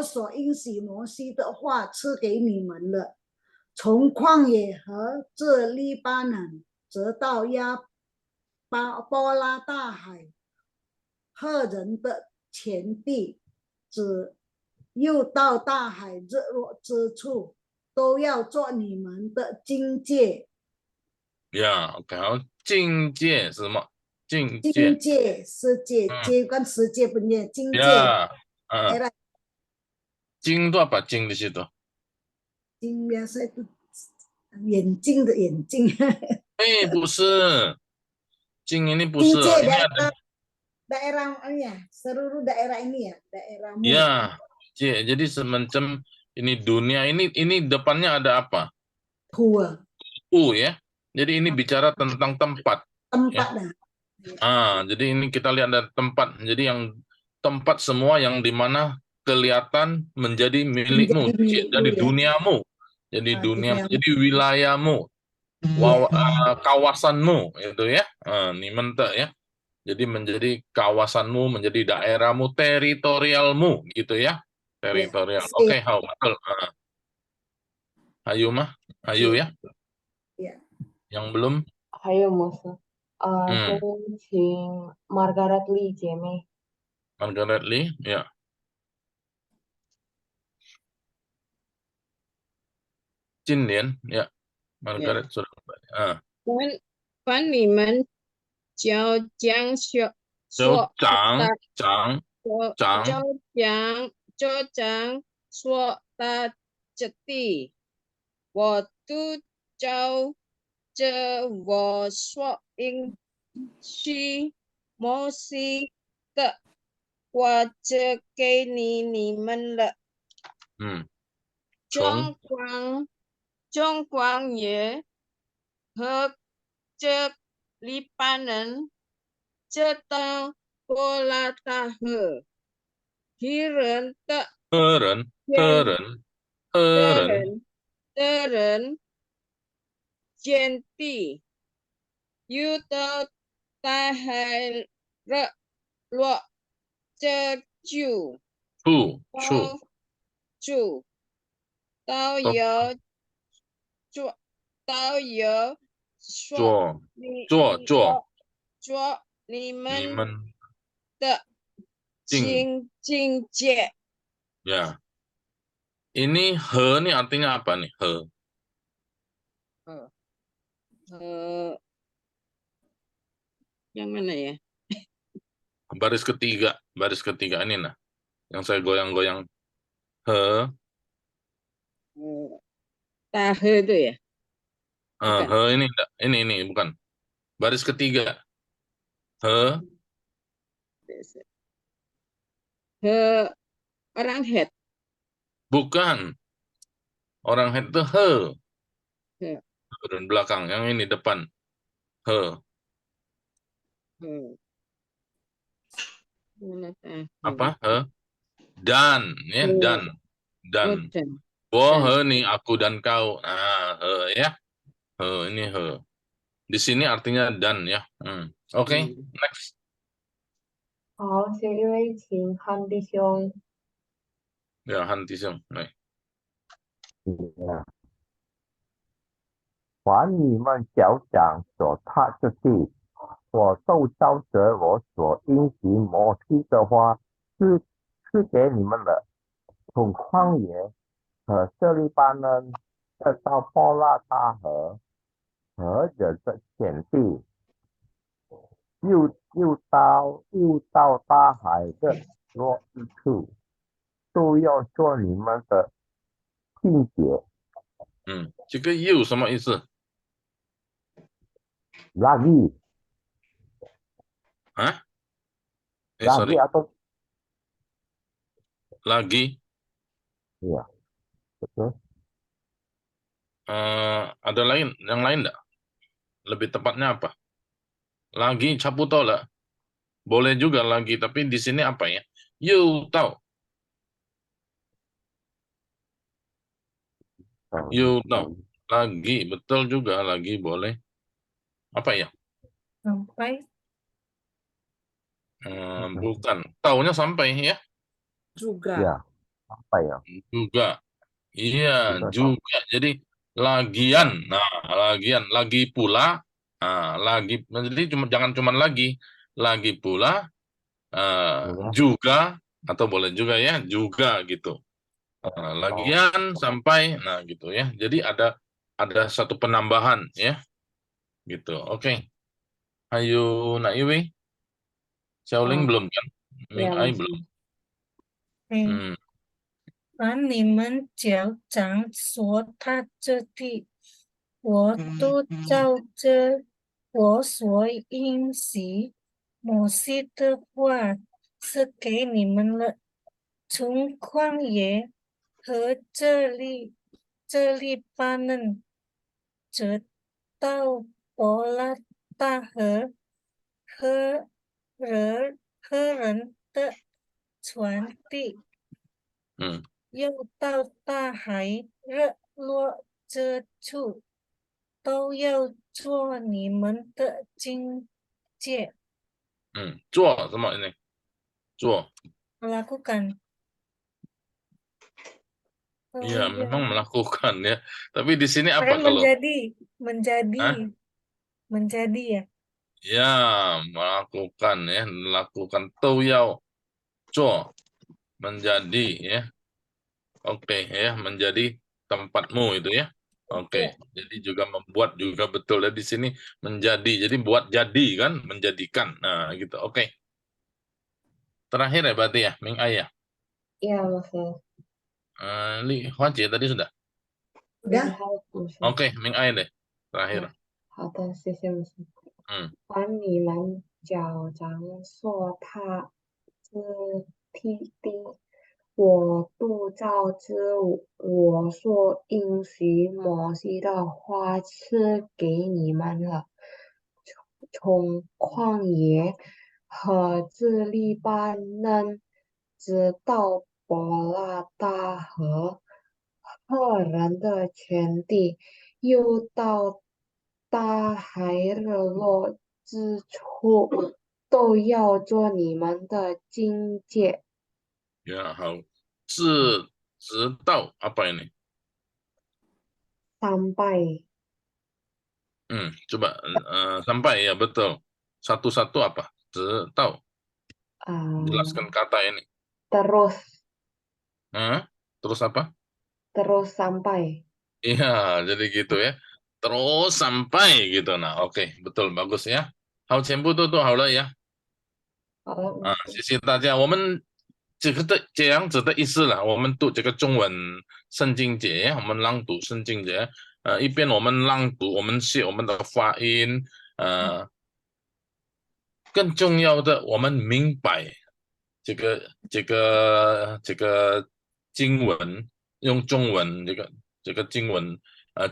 所应许摩西的话赐给你们了。从旷野和这黎巴嫩，直到波拉大海，赫人的前地，又到大海日落之处，都要做你们的境界。Ya, oke. 好，境界是什么？境界。境界，世界，界跟世界不念，境界。Ya. Jing itu apa? Jing di situ. 睛biasa itu眼睛的眼睛。不是。Jing ini 境 不是。界 Ini ada. daerah ya, seluruh daerah ini ya, daerahmu. Ya, jadi semacam ini dunia ini depannya ada apa? Tua. Ya. Jadi ini bicara tentang tempat. Tempat ya. Jadi ini kita lihat ada tempat. Jadi yang tempat semua yang dimana kelihatan menjadi milikmu, dari duniamu, jadi dunia, jadi wilayahmu, kawasanmu, itu ya, nimenta ya. Jadi menjadi kawasanmu, menjadi daerahmu, teritorialmu, gitu ya, teritorial. Oke, betul. Ayo mah, ayo ya. Yang belum? 还有么事？先请 Margaret Lee 姐妹。Margaret Lee, ya. Jin Lian, ya. Margaret sudah kembali. 管你们脚掌所这地，我都照着我所应许摩西的话赐给你们了。中广也和这黎巴嫩，这到波拉大河，的人见地，又到大海日落，这就都有做你们的境界。Ya. Ini he ini artinya apa nih? He. Yang mana ya? Baris ketiga ini nah. Yang saya goyang-goyang. He. Tahe itu ya? He ini bukan. Baris ketiga. He. He orang head. Bukan. Orang head itu he. Dan belakang, yang ini depan. He. Apa? He. Dan, ya, dan. He nih aku dan kau. Nah, he ya. He ini he. Di sini artinya dan ya. Oke, next. 好，下一位请汉弟兄。Ya, Han弟兄，来。还你们脚掌所踏之地，我都照着我所应许摩西的话赐给你们了。从旷野和这黎巴嫩，再到波拉大河和人的前地，又到大海的落之处，都要做你们的境界。这个又什么意思？拉力。Sorry. Lagi atau Lagi. iya, betul. Ada yang lain enggak? Lebih tepatnya apa? Lagi caputo lah. Boleh juga lagi, tapi di sini apa ya? You tahu. You tahu. Lagi, betul juga lagi boleh. Apa ya? Sampai. Bukan. Taunya sampai ya? Juga. Ya, apa ya? Juga. Iya, Juga juga. Jadi lagian. Nah, lagian. Lagi pula. Nah, lagi. Jadi jangan cuma lagi pula. Juga. Juga. Atau boleh juga ya. Juga gitu. Lagian sampai. Nah, gitu ya. Jadi ada satu penambahan ya. Gitu. Oke. Ayo, Nak Iwi. Xiaoling belum kan? Ming Ya, Ai masih. belum. 凡你们脚掌所踏之地，我都照着我所应许摩西的话是给你们了。从旷野和这里巴嫩，直到伯拉大河和人的传递。又到大海日落之处，都要做你们的境界。做什么呢？做。 Lakukan. Iya, Oh, memang ya. melakukan ya. Tapi di sini Saya apa kalau? menjadi ya. Ya, melakukan ya, melakukan. Tau yao zuo, menjadi ya. Oke ya, menjadi tempatmu itu ya. Oke, jadi juga membuat juga betul ya di sini menjadi. Jadi buat jadi kan, menjadikan. Nah, gitu. Oke. Terakhir ya berarti ya, Ming Ai ya. Iya, masih. Li Huajie tadi sudah. Udah. Oke, Ming Ai deh. Terakhir. 好的，谢谢老师。把你们脚掌所踏之地，我都照着我所应许摩西的话赐给你们了。从旷野和自利巴嫩，直到伯拉大河，赫人的全地，又到大海日落之处，都要做你们的境界。 Ya, hao. 直到 apa ini? Sampai. Coba sampai ya betul. Satu-satu apa? Tahu. Jelaskan kata ini. Terus. Terus apa? Terus sampai. Iya, jadi gitu ya. Terus sampai gitu. Nah, oke, betul, bagus ya. Hao qianbu du du hao le ya. 谢谢大家。我们这样子的意思了。我们读这个中文圣经节，我们朗读圣经节。一边我们朗读，我们写我们的发音。更重要的，我们明白这个经文，用中文这个经文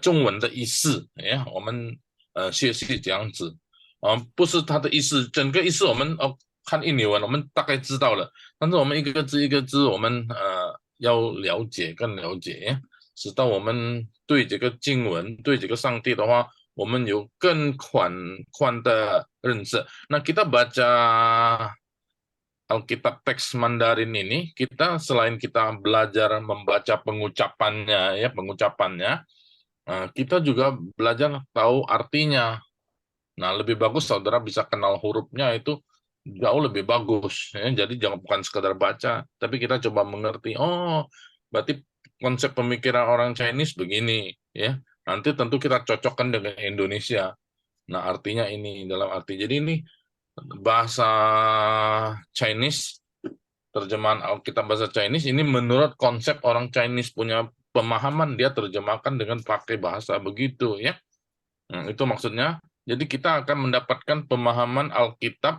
中文的意思。我们学习这样子。不是它的意思，整个意思我们看印尼文，我们大概知道了，但是我们一个字一个字，我们要了解更了解，直到我们对这个经文，对这个上帝的话，我们有更宽的认识。Nah, kita baca Alkitab teks Mandarin ini, kita selain kita belajar membaca pengucapannya, kita juga belajar tahu artinya. Nah, lebih bagus saudara bisa kenal hurufnya itu jauh lebih bagus. Jadi jangan bukan sekedar baca, tapi kita coba mengerti. Oh, berarti konsep pemikiran orang Chinese begini, ya. Nanti tentu kita cocokkan dengan Indonesia. Nah, artinya ini dalam arti. Jadi ini bahasa Chinese, terjemahan Alkitab bahasa Chinese ini menurut konsep orang Chinese punya pemahaman, dia terjemahkan dengan pakai bahasa begitu, ya. Itu maksudnya. Jadi kita akan mendapatkan pemahaman Alkitab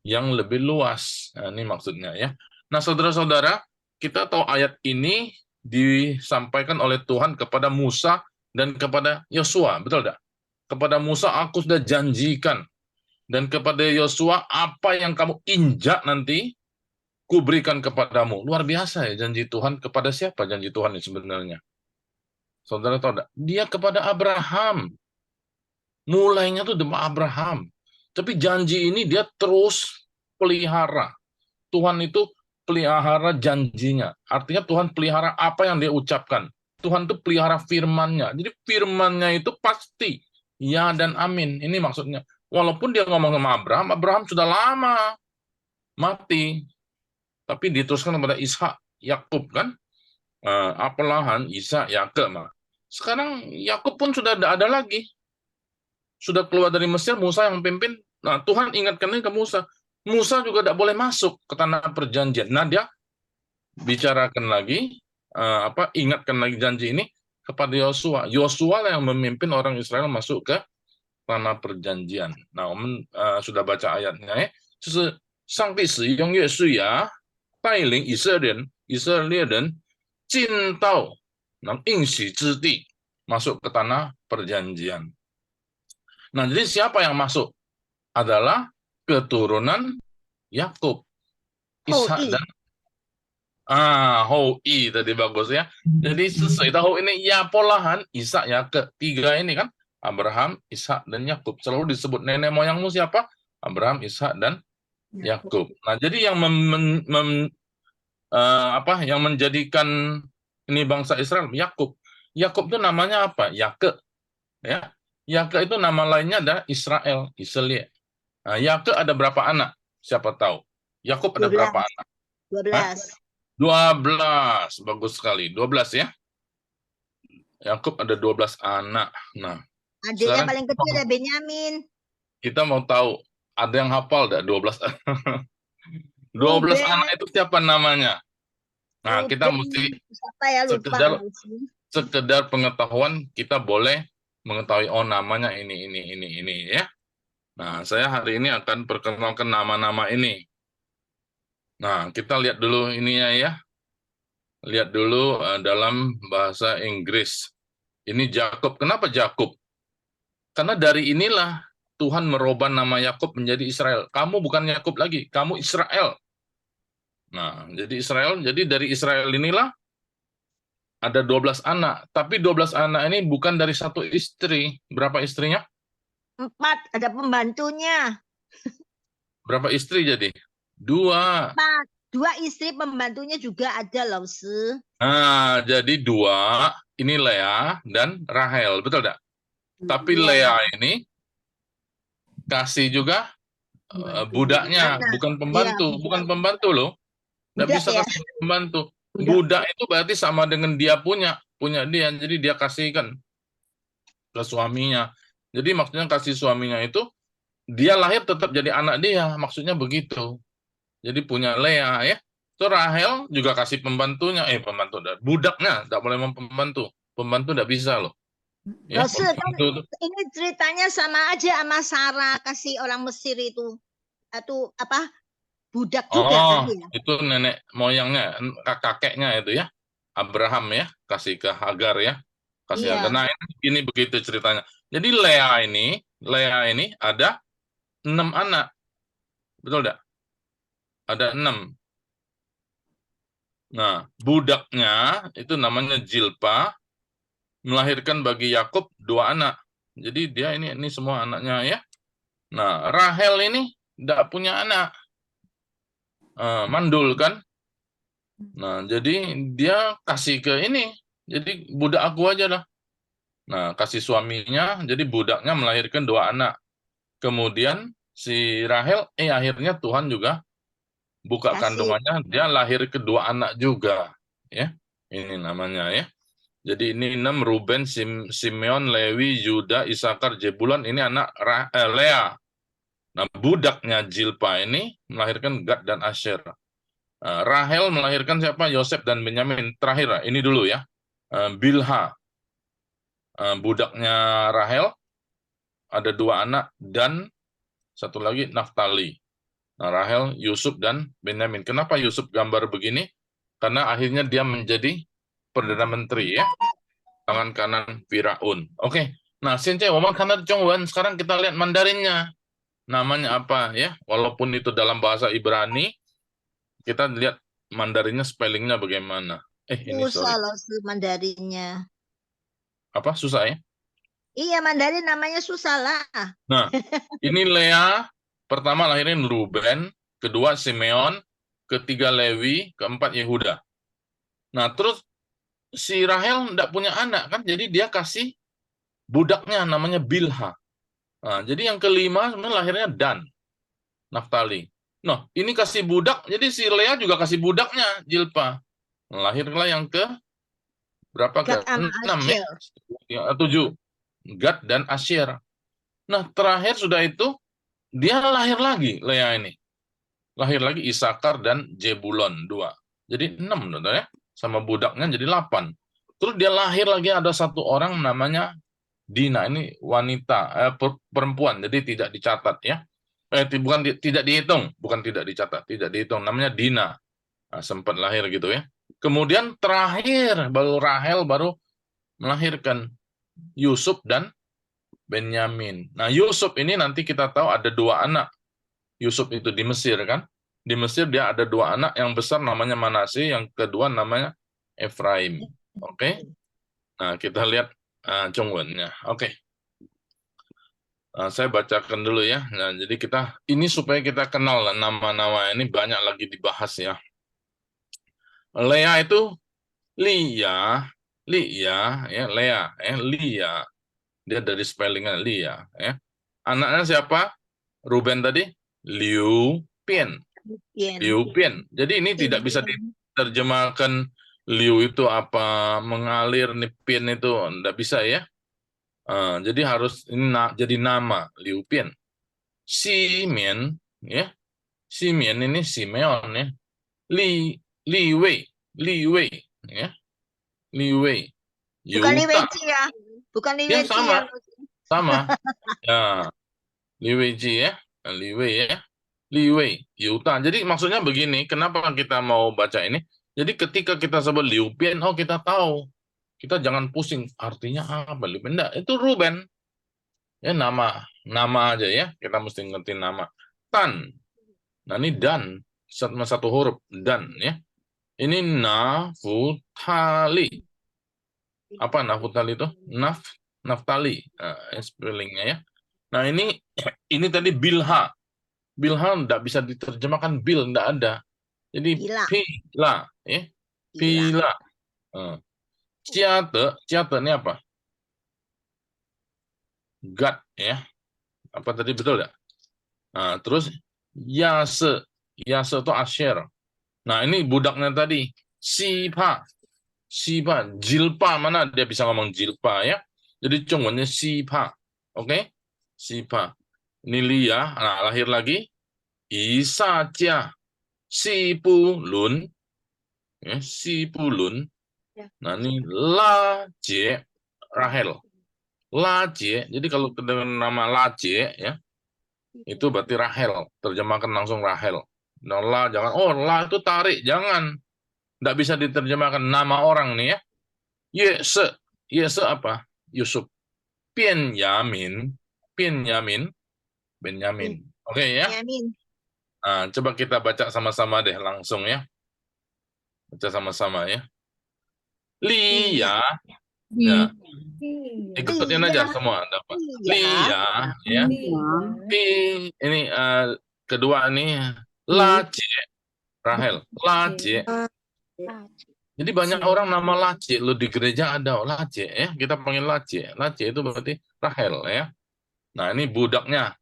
yang lebih luas. Nah, ini maksudnya ya. Nah, saudara-saudara, kita tahu ayat ini disampaikan oleh Tuhan kepada Musa dan kepada Yosua, betul tidak? Kepada Musa aku sudah janjikan, dan kepada Yosua apa yang kamu injak nanti kuberikan kepadamu. Luar biasa ya janji Tuhan. Kepada siapa janji Tuhan ini sebenarnya? Saudara tahu tidak? Dia kepada Abraham. Mulainya tuh demi Abraham. Tapi janji ini dia terus pelihara. Tuhan itu pelihara janjinya. Artinya Tuhan pelihara apa yang dia ucapkan. Tuhan itu pelihara firman-Nya. Jadi firman-Nya itu pasti ya dan amin. Ini maksudnya. Walaupun dia ngomong sama Abraham, Abraham sudah lama mati. Tapi diteruskan kepada Ishak, Yakub kan. Abraham, Ishak, Yakub. Sekarang Yakub pun sudah tidak ada lagi. Sudah keluar dari Mesir, Musa yang pimpin. Nah, Tuhan ingatkan ke Musa. Musa juga tidak boleh masuk ke tanah perjanjian. Nah, dia bicarakan lagi, ingatkan lagi janji ini kepada Yosua. Yosua lah yang memimpin orang Israel masuk ke tanah perjanjian. Nah, sudah baca ayatnya ya. 就是上帝使用约书亚带领以色列人进到应许之地，masuk ke tanah perjanjian. Nah, jadi siapa yang masuk? Adalah keturunan Yakub, Ishak dan Hoi tadi bagus ya. Jadi sesuai tahu ini Yapolahan, Ishak, Yakub. Tiga ini kan Abraham, Ishak dan Yakub. Selalu disebut nenek moyangmu siapa? Abraham, Ishak dan Yakub. Nah, jadi yang yang menjadikan ini bangsa Israel Yakub. Yakub itu namanya apa? Yakub. Ya. Yakub itu nama lainnya adalah Israel, Israel. Nah, Yakub ada berapa anak? Siapa tahu? Yakub ada berapa anak? 12. 12. Bagus sekali. 12 ya. Yakub ada 12 anak. Nah, adiknya paling kecil ada Benyamin. Kita mau tahu, ada yang hafal enggak 12 12 anak itu siapa namanya? Nah, kita mesti sekedar pengetahuan, kita boleh mengetahui namanya ini ya. Nah, saya hari ini akan perkenalkan nama-nama ini. Nah, kita lihat dulu ininya ya. Lihat dulu dalam bahasa Inggris. Ini Yakub. Kenapa Yakub? Karena dari inilah Tuhan merubah nama Yakub menjadi Israel. Kamu bukan Yakub lagi, kamu Israel. Nah, jadi Israel, jadi dari Israel inilah ada 12 anak, tapi 12 anak ini bukan dari satu istri. Berapa istrinya? 4, ada pembantunya. Berapa istri jadi? 2. 4, 2 istri, pembantunya juga ada loh, Nah, jadi 2, ini Lea dan Rahel, betul tidak? Tapi Lea ini kasih juga budaknya, bukan pembantu, bukan pembantu loh. Tidak bisa kasih pembantu. Budak itu berarti sama dengan dia punya dia, jadi dia kasihkan ke suaminya. Jadi maksudnya kasih suaminya itu dia lahir tetap jadi anak dia, maksudnya begitu. Jadi punya Lea ya. So Rahel juga kasih pembantunya, budaknya tidak boleh pembantu tidak bisa loh. Ya, ini ceritanya sama aja sama Sarah kasih orang Mesir itu atau apa? Budak juga kan ya? Itu nenek moyangnya, kakeknya itu ya, Abraham ya, kasih ke Hagar ya, kasih Hagar. Nah ini begitu ceritanya. Jadi Lea ini ada 6 anak, betul tidak? Ada 6. Nah budaknya itu namanya Zilpa, melahirkan bagi Yakub 2 anak. Jadi dia ini semua anaknya ya. Nah Rahel ini tidak punya anak. Mandul kan. Nah, jadi dia kasih ke ini. Jadi budak aku aja lah. Nah, kasih suaminya, jadi budaknya melahirkan 2 anak. Kemudian si Rahel, akhirnya Tuhan juga buka kandungannya, dia lahir ke 2 anak juga. Ya, ini namanya ya. Jadi ini 6, Ruben, Simeon, Lewi, Yuda, Isakar, Zebulon, ini anak Lea. Nah, budaknya Zilpa ini melahirkan Gad dan Asher. Rahel melahirkan siapa? Yosef dan Benyamin. Terakhir, ini dulu ya. Bilha. Budaknya Rahel ada 2 anak dan satu lagi Naftali. Nah, Rahel, Yusuf, dan Benyamin. Kenapa Yusuf gambar begini? Karena akhirnya dia menjadi Perdana Menteri ya. Tangan kanan Firaun. Oke. Nah, sekarang kita lihat Mandarinnya. Namanya apa ya? Walaupun itu dalam bahasa Ibrani, kita lihat Mandarinnya spellingnya bagaimana. Ini Susah sorry. loh Mandarinnya. Apa susah ya? Iya, Mandarin namanya susah lah. Nah, ini Lea, pertama lahirin Ruben, kedua Simeon, ketiga Lewi, keempat Yehuda. Nah, terus si Rahel enggak punya anak kan, jadi dia kasih budaknya namanya Bilha. Nah, jadi yang kelima sebenarnya lahirnya Dan, Naftali. Nah, ini kasih budak, jadi si Lea juga kasih budaknya, Jilpa. Lahirlah yang ke berapa? Gad sama Ke-6 ya? Asyir. 7. Gad dan Asyir. Nah, terakhir sudah itu, dia lahir lagi, Lea ini. Lahir lagi Isakar dan Jebulon, 2. Jadi 6, ya. Sama budaknya jadi 8. Terus dia lahir lagi ada satu orang namanya Dina. Ini wanita, perempuan, jadi tidak dicatat ya. Tidak dihitung, bukan tidak dicatat, tidak dihitung. Namanya Dina. Nah, sempat lahir gitu ya. Kemudian terakhir baru Rahel baru melahirkan Yusuf dan Benyamin. Nah, Yusuf ini nanti kita tahu ada 2 anak. Yusuf itu di Mesir kan? Di Mesir dia ada 2 anak, yang besar namanya Manase, yang kedua namanya Efraim. Oke? Nah, kita lihat Zhongwennya. Oke. Saya bacakan dulu ya. Nah, jadi ini supaya kita kenal nama-nama ini, banyak lagi dibahas ya. Lea itu Lia, ya, Lea, Lia. Dia dari spellingnya Lia, ya. Anaknya siapa? Ruben tadi, Liu Pian. Liu Pian. Jadi ini tidak bisa diterjemahkan Liu itu apa mengalir, nih Pian itu enggak bisa ya. Jadi harus ini jadi nama Liu Pian. Simeon ya. Simeon ini Simeon ya. Li Wei ya. Li Wei. Bukan Li Yuta. Wei ya. Bukan Li Ya, Wei sama. ya. Sama. Ya. Li Wei ya. Li Wei ya. Li Wei, Yuta. Jadi maksudnya begini, kenapa kita mau baca ini? Jadi ketika kita sebut Liu Pian, kita tahu. Kita jangan pusing, artinya apa Liu Pian? Enggak, itu Ruben. Ya, nama aja ya. Kita mesti ngerti nama. Tan. Nah, ini Dan, satu huruf Dan ya. Ini Naftali. Apa Naftali itu? Naftali. Nah, spellingnya ya. Nah, ini tadi Bilha. Bilha enggak bisa diterjemahkan bil, enggak ada. Jadi Pila, ya. Pila. Ciate ini apa? God, ya. Apa tadi betul enggak? Nah, terus Yase itu Asyir. Nah, ini budaknya tadi Sipa, Jilpa, mana dia bisa ngomong Jilpa ya? Jadi Zhongwennya Sipa. Oke? Sipa. Ini Lia, nah lahir lagi Isaja, Sipulun, ya, Sipulun. Nah, ini Laje, Rahel. Laje, jadi kalau dengan nama Laje, ya, itu berarti Rahel. Terjemahkan langsung Rahel. Nah, jangan, La itu tarik, jangan. Nggak bisa diterjemahkan nama orang nih ya. Yese apa? Yusuf. Benyamin. Oke ya. Nah, coba kita baca sama-sama deh langsung ya. Baca sama-sama ya. Lia. Ya. Ikutin aja semua dapat. Lia ya. Ini kedua ini Laje. Rahel. Laje. Jadi banyak orang nama Laje, lo di gereja ada Laje ya, kita panggil Laje. Laje itu berarti Rahel ya. Nah, ini budaknya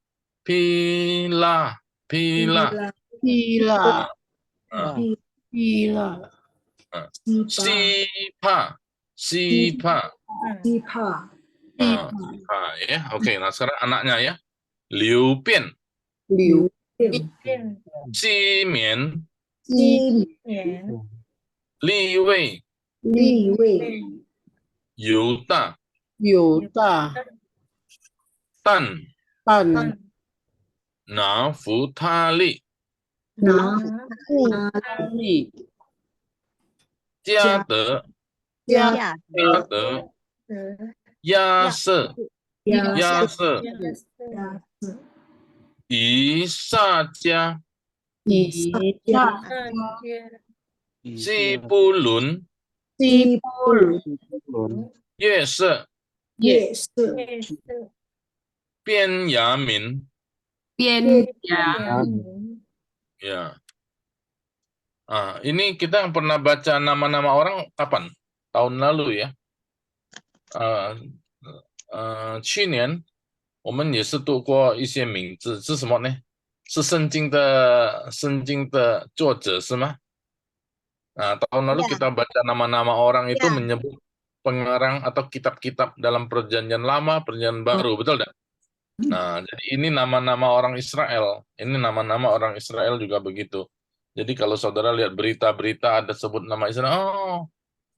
Pila. Sipa ya. Oke, nah sekarang anaknya ya. Liu Pian. Simeon. Li Wei. Yuta. Tan. Naftali. 哪里加德加亚加德亚瑟亚瑟以萨迦以撒西布伦西布伦约瑟也是便雅悯边雅ya. Ini kita pernah baca nama-nama orang kapan? Tahun lalu ya. 去年我们也是读过一些名字，是什么呢？是圣经的作者是吗？tahun lalu Ya. kita baca nama-nama orang itu Ya. menyebut pengarang atau kitab-kitab dalam perjanjian lama, perjanjian baru, betul tidak? Nah, jadi ini nama-nama orang Israel. Ini nama-nama orang Israel juga begitu. Jadi kalau saudara lihat berita-berita ada sebut nama Israel, oh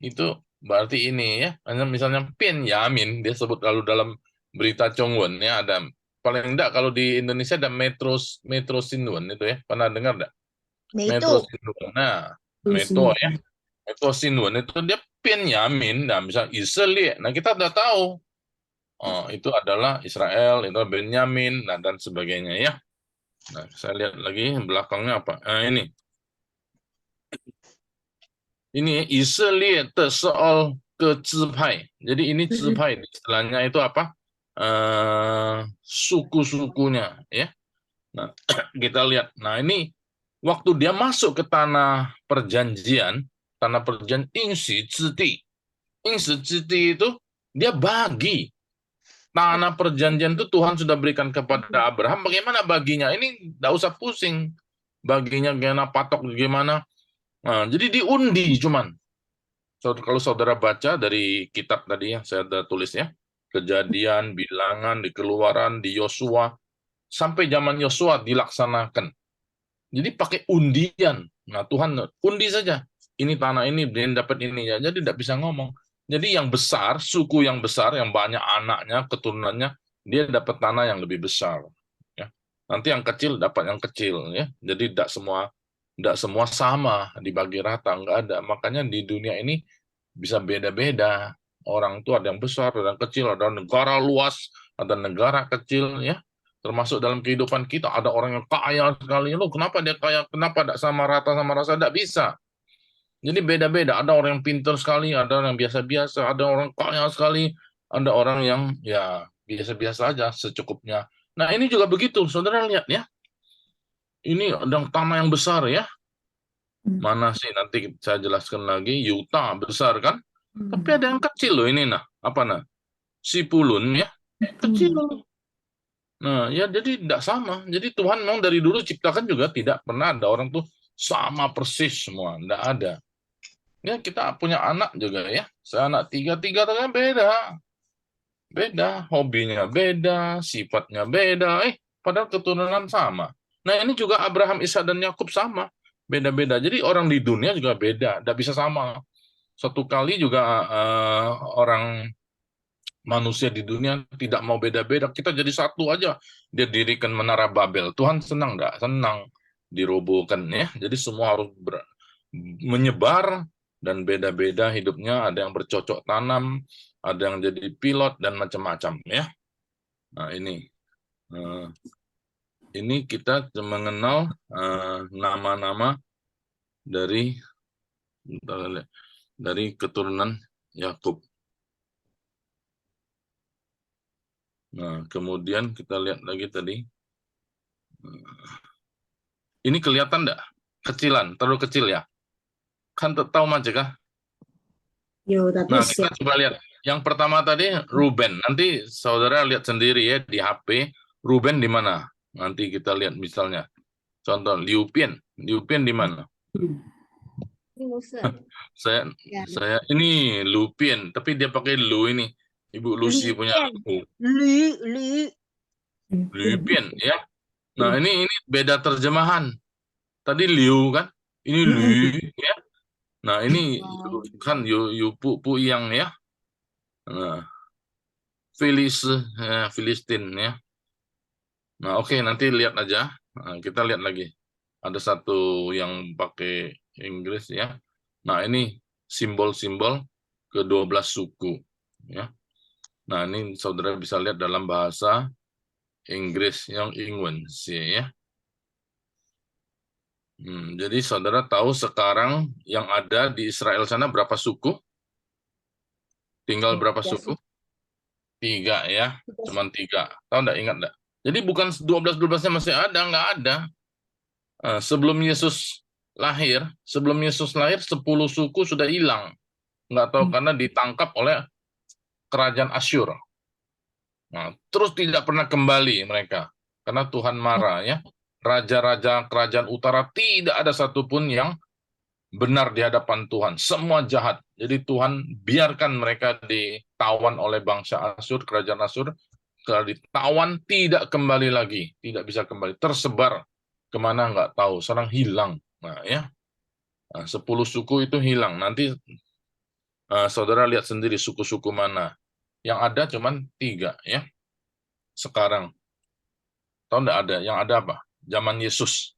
itu berarti ini ya. Misalnya Pian Yamin dia sebut lalu dalam berita Chongwon ya ada paling enggak kalau di Indonesia ada Metro Sinwon itu ya. Pernah dengar enggak? Metro Sinwon. Nah, Metro ya. Metro Sinwon itu dia Pian Yamin. Nah, misalnya Israel. Nah, kita udah tahu. Oh, itu adalah Israel, itu Benyamin, nah, dan sebagainya ya. Nah, saya lihat lagi belakangnya apa? Ini Israel soal kezipai. Jadi ini zipai istilahnya itu apa? Suku-sukunya ya. Nah, kita lihat. Nah, ini waktu dia masuk ke tanah perjanjian Ingsi Citi. Ingsi Citi itu dia bagi tanah perjanjian itu Tuhan sudah berikan kepada Abraham. Bagaimana baginya? Ini tidak usah pusing. Baginya gimana, patok gimana. Nah, jadi diundi cuman. Kalau saudara baca dari kitab tadi yang saya sudah tulis ya. Kejadian, bilangan, di Keluaran, di Yosua. Sampai zaman Yosua dilaksanakan. Jadi pakai undian. Nah Tuhan undi saja. Ini tanah ini, dia dapat ini ya. Jadi tidak bisa ngomong. Jadi yang besar, suku yang besar, yang banyak anaknya, keturunannya, dia dapat tanah yang lebih besar. Ya. Nanti yang kecil dapat yang kecil. Ya. Jadi tidak semua sama dibagi rata, nggak ada. Makanya di dunia ini bisa beda-beda. Orang itu ada yang besar, ada yang kecil, ada negara luas, ada negara kecil. Ya. Termasuk dalam kehidupan kita, ada orang yang kaya sekali. Loh, kenapa dia kaya? Kenapa tidak sama rata sama rasa? Tidak bisa. Jadi beda-beda, ada orang yang pintar sekali, ada orang yang biasa-biasa, ada orang kaya sekali, ada orang yang ya biasa-biasa aja secukupnya. Nah ini juga begitu, saudara lihat ya. Ini ada tanah yang besar ya. Mana sih nanti saya jelaskan lagi, Utah besar kan? Tapi ada yang kecil loh ini nah, apa nah? Sipulun ya, kecil. Nah ya jadi tidak sama. Jadi Tuhan memang dari dulu ciptakan juga tidak pernah ada orang tuh sama persis semua, tidak ada. Ya kita punya anak juga ya. Saya anak tiga kan beda, hobinya beda, sifatnya beda. Padahal keturunan sama. Nah ini juga Abraham, Ishak dan Yakub sama, beda-beda. Jadi orang di dunia juga beda, tidak bisa sama. Satu kali juga orang manusia di dunia tidak mau beda-beda. Kita jadi satu aja. Dia dirikan menara Babel. Tuhan senang enggak? Senang dirobohkan ya. Jadi semua harus menyebar. Dan beda-beda hidupnya, ada yang bercocok tanam, ada yang jadi pilot dan macam-macam ya. Nah ini kita mengenal nama-nama dari keturunan Yakub. Nah kemudian kita lihat lagi tadi. Ini kelihatan enggak? Kecilan, terlalu kecil ya. Kan tahu aja kah? Nah, kita coba lihat. Yang pertama tadi Ruben. Nanti saudara lihat sendiri ya di HP. Ruben di mana? Nanti kita lihat misalnya. Contoh Liu Pian di mana? saya ini Liu Pian, tapi dia pakai Lu ini. Ibu Lucy punya aku. Liu Pian ya. Nah, ini beda terjemahan. Tadi Liu kan? Ini Liu ya. Nah ini kan Pu yang ya, nah, Filistin ya. Nah oke, nanti lihat aja, nah, kita lihat lagi. Ada satu yang pakai Inggris ya. Nah, ini simbol-simbol ke-12 suku ya. Nah, ini saudara bisa lihat dalam bahasa Inggris yang Ingwen ya. Jadi saudara tahu sekarang yang ada di Israel sana berapa suku? Tinggal berapa suku? 3 ya, cuman 3. Tahu enggak, ingat enggak? Jadi bukan 12-12-nya masih ada, enggak ada. Sebelum Yesus lahir 10 suku sudah hilang. Enggak tahu karena ditangkap oleh kerajaan Asyur. Nah, terus tidak pernah kembali mereka karena Tuhan marah ya. Raja-raja kerajaan utara tidak ada satupun yang benar di hadapan Tuhan. Semua jahat. Jadi Tuhan biarkan mereka ditawan oleh bangsa Asyur, kerajaan Asyur. Kalau ditawan tidak kembali lagi, tidak bisa kembali, tersebar kemana nggak tahu, sekarang hilang. Nah ya, 10 suku itu hilang. Nanti saudara lihat sendiri suku-suku mana. Yang ada cuman 3 ya. Sekarang tahu nggak ada? Yang ada apa? Zaman Yesus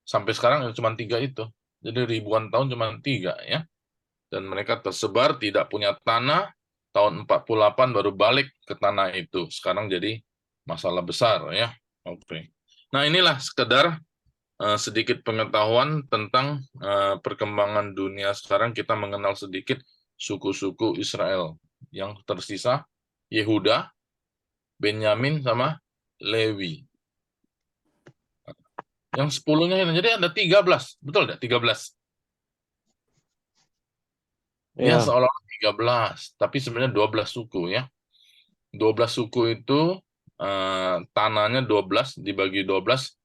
sampai sekarang cuma 3 itu. Jadi ribuan tahun cuma 3 ya. Dan mereka tersebar, tidak punya tanah. Tahun 48 baru balik ke tanah itu. Sekarang jadi masalah besar ya. Oke. Nah, inilah sekedar sedikit pengetahuan tentang perkembangan dunia sekarang. Kita mengenal sedikit suku-suku Israel yang tersisa, Yehuda, Benyamin sama Lewi. Yang 10-nya ini. Jadi ada 13. Betul enggak? 13. Ya, seolah-olah 13, tapi sebenarnya 12 suku ya. 12 suku itu tanahnya 12 dibagi 12,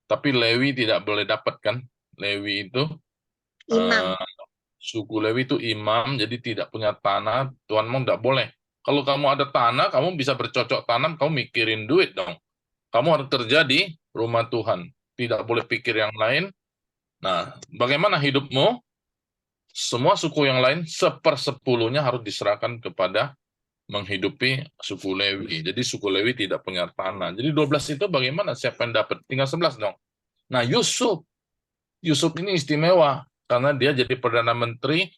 tapi Lewi tidak boleh dapat kan. Lewi itu suku Lewi itu imam, jadi tidak punya tanah. Tuhan mau tidak boleh. Kalau kamu ada tanah, kamu bisa bercocok tanam, kamu mikirin duit dong. Kamu harus kerja di rumah Tuhan. Tidak boleh pikir yang lain. Nah, bagaimana hidupmu? Semua suku yang lain 1/10-nya harus diserahkan kepada menghidupi suku Lewi. Jadi suku Lewi tidak punya tanah. Jadi 12 itu bagaimana? Siapa yang dapat? Tinggal 11 dong. Nah, Yusuf ini istimewa karena dia jadi Perdana Menteri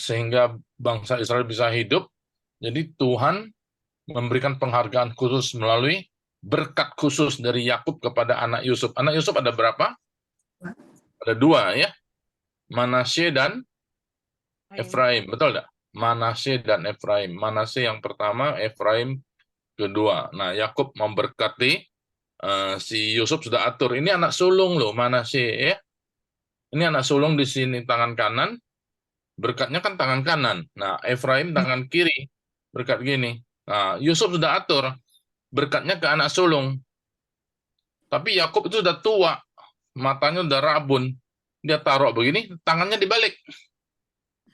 sehingga bangsa Israel bisa hidup. Jadi Tuhan memberikan penghargaan khusus melalui berkat khusus dari Yakub kepada anak Yusuf. Anak Yusuf ada berapa? Ada 2 ya. Manasye dan Efraim, betul enggak? Manasye dan Efraim. Manasye yang pertama, Efraim kedua. Nah, Yakub memberkati si Yusuf sudah atur. Ini anak sulung loh, Manasye ya. Ini anak sulung di sini tangan kanan, berkatnya kan tangan kanan. Nah, Efraim tangan kiri, berkat gini. Nah, Yusuf sudah atur, berkatnya ke anak sulung. Tapi Yakub itu sudah tua, matanya udah rabun. Dia taruh begini, tangannya dibalik.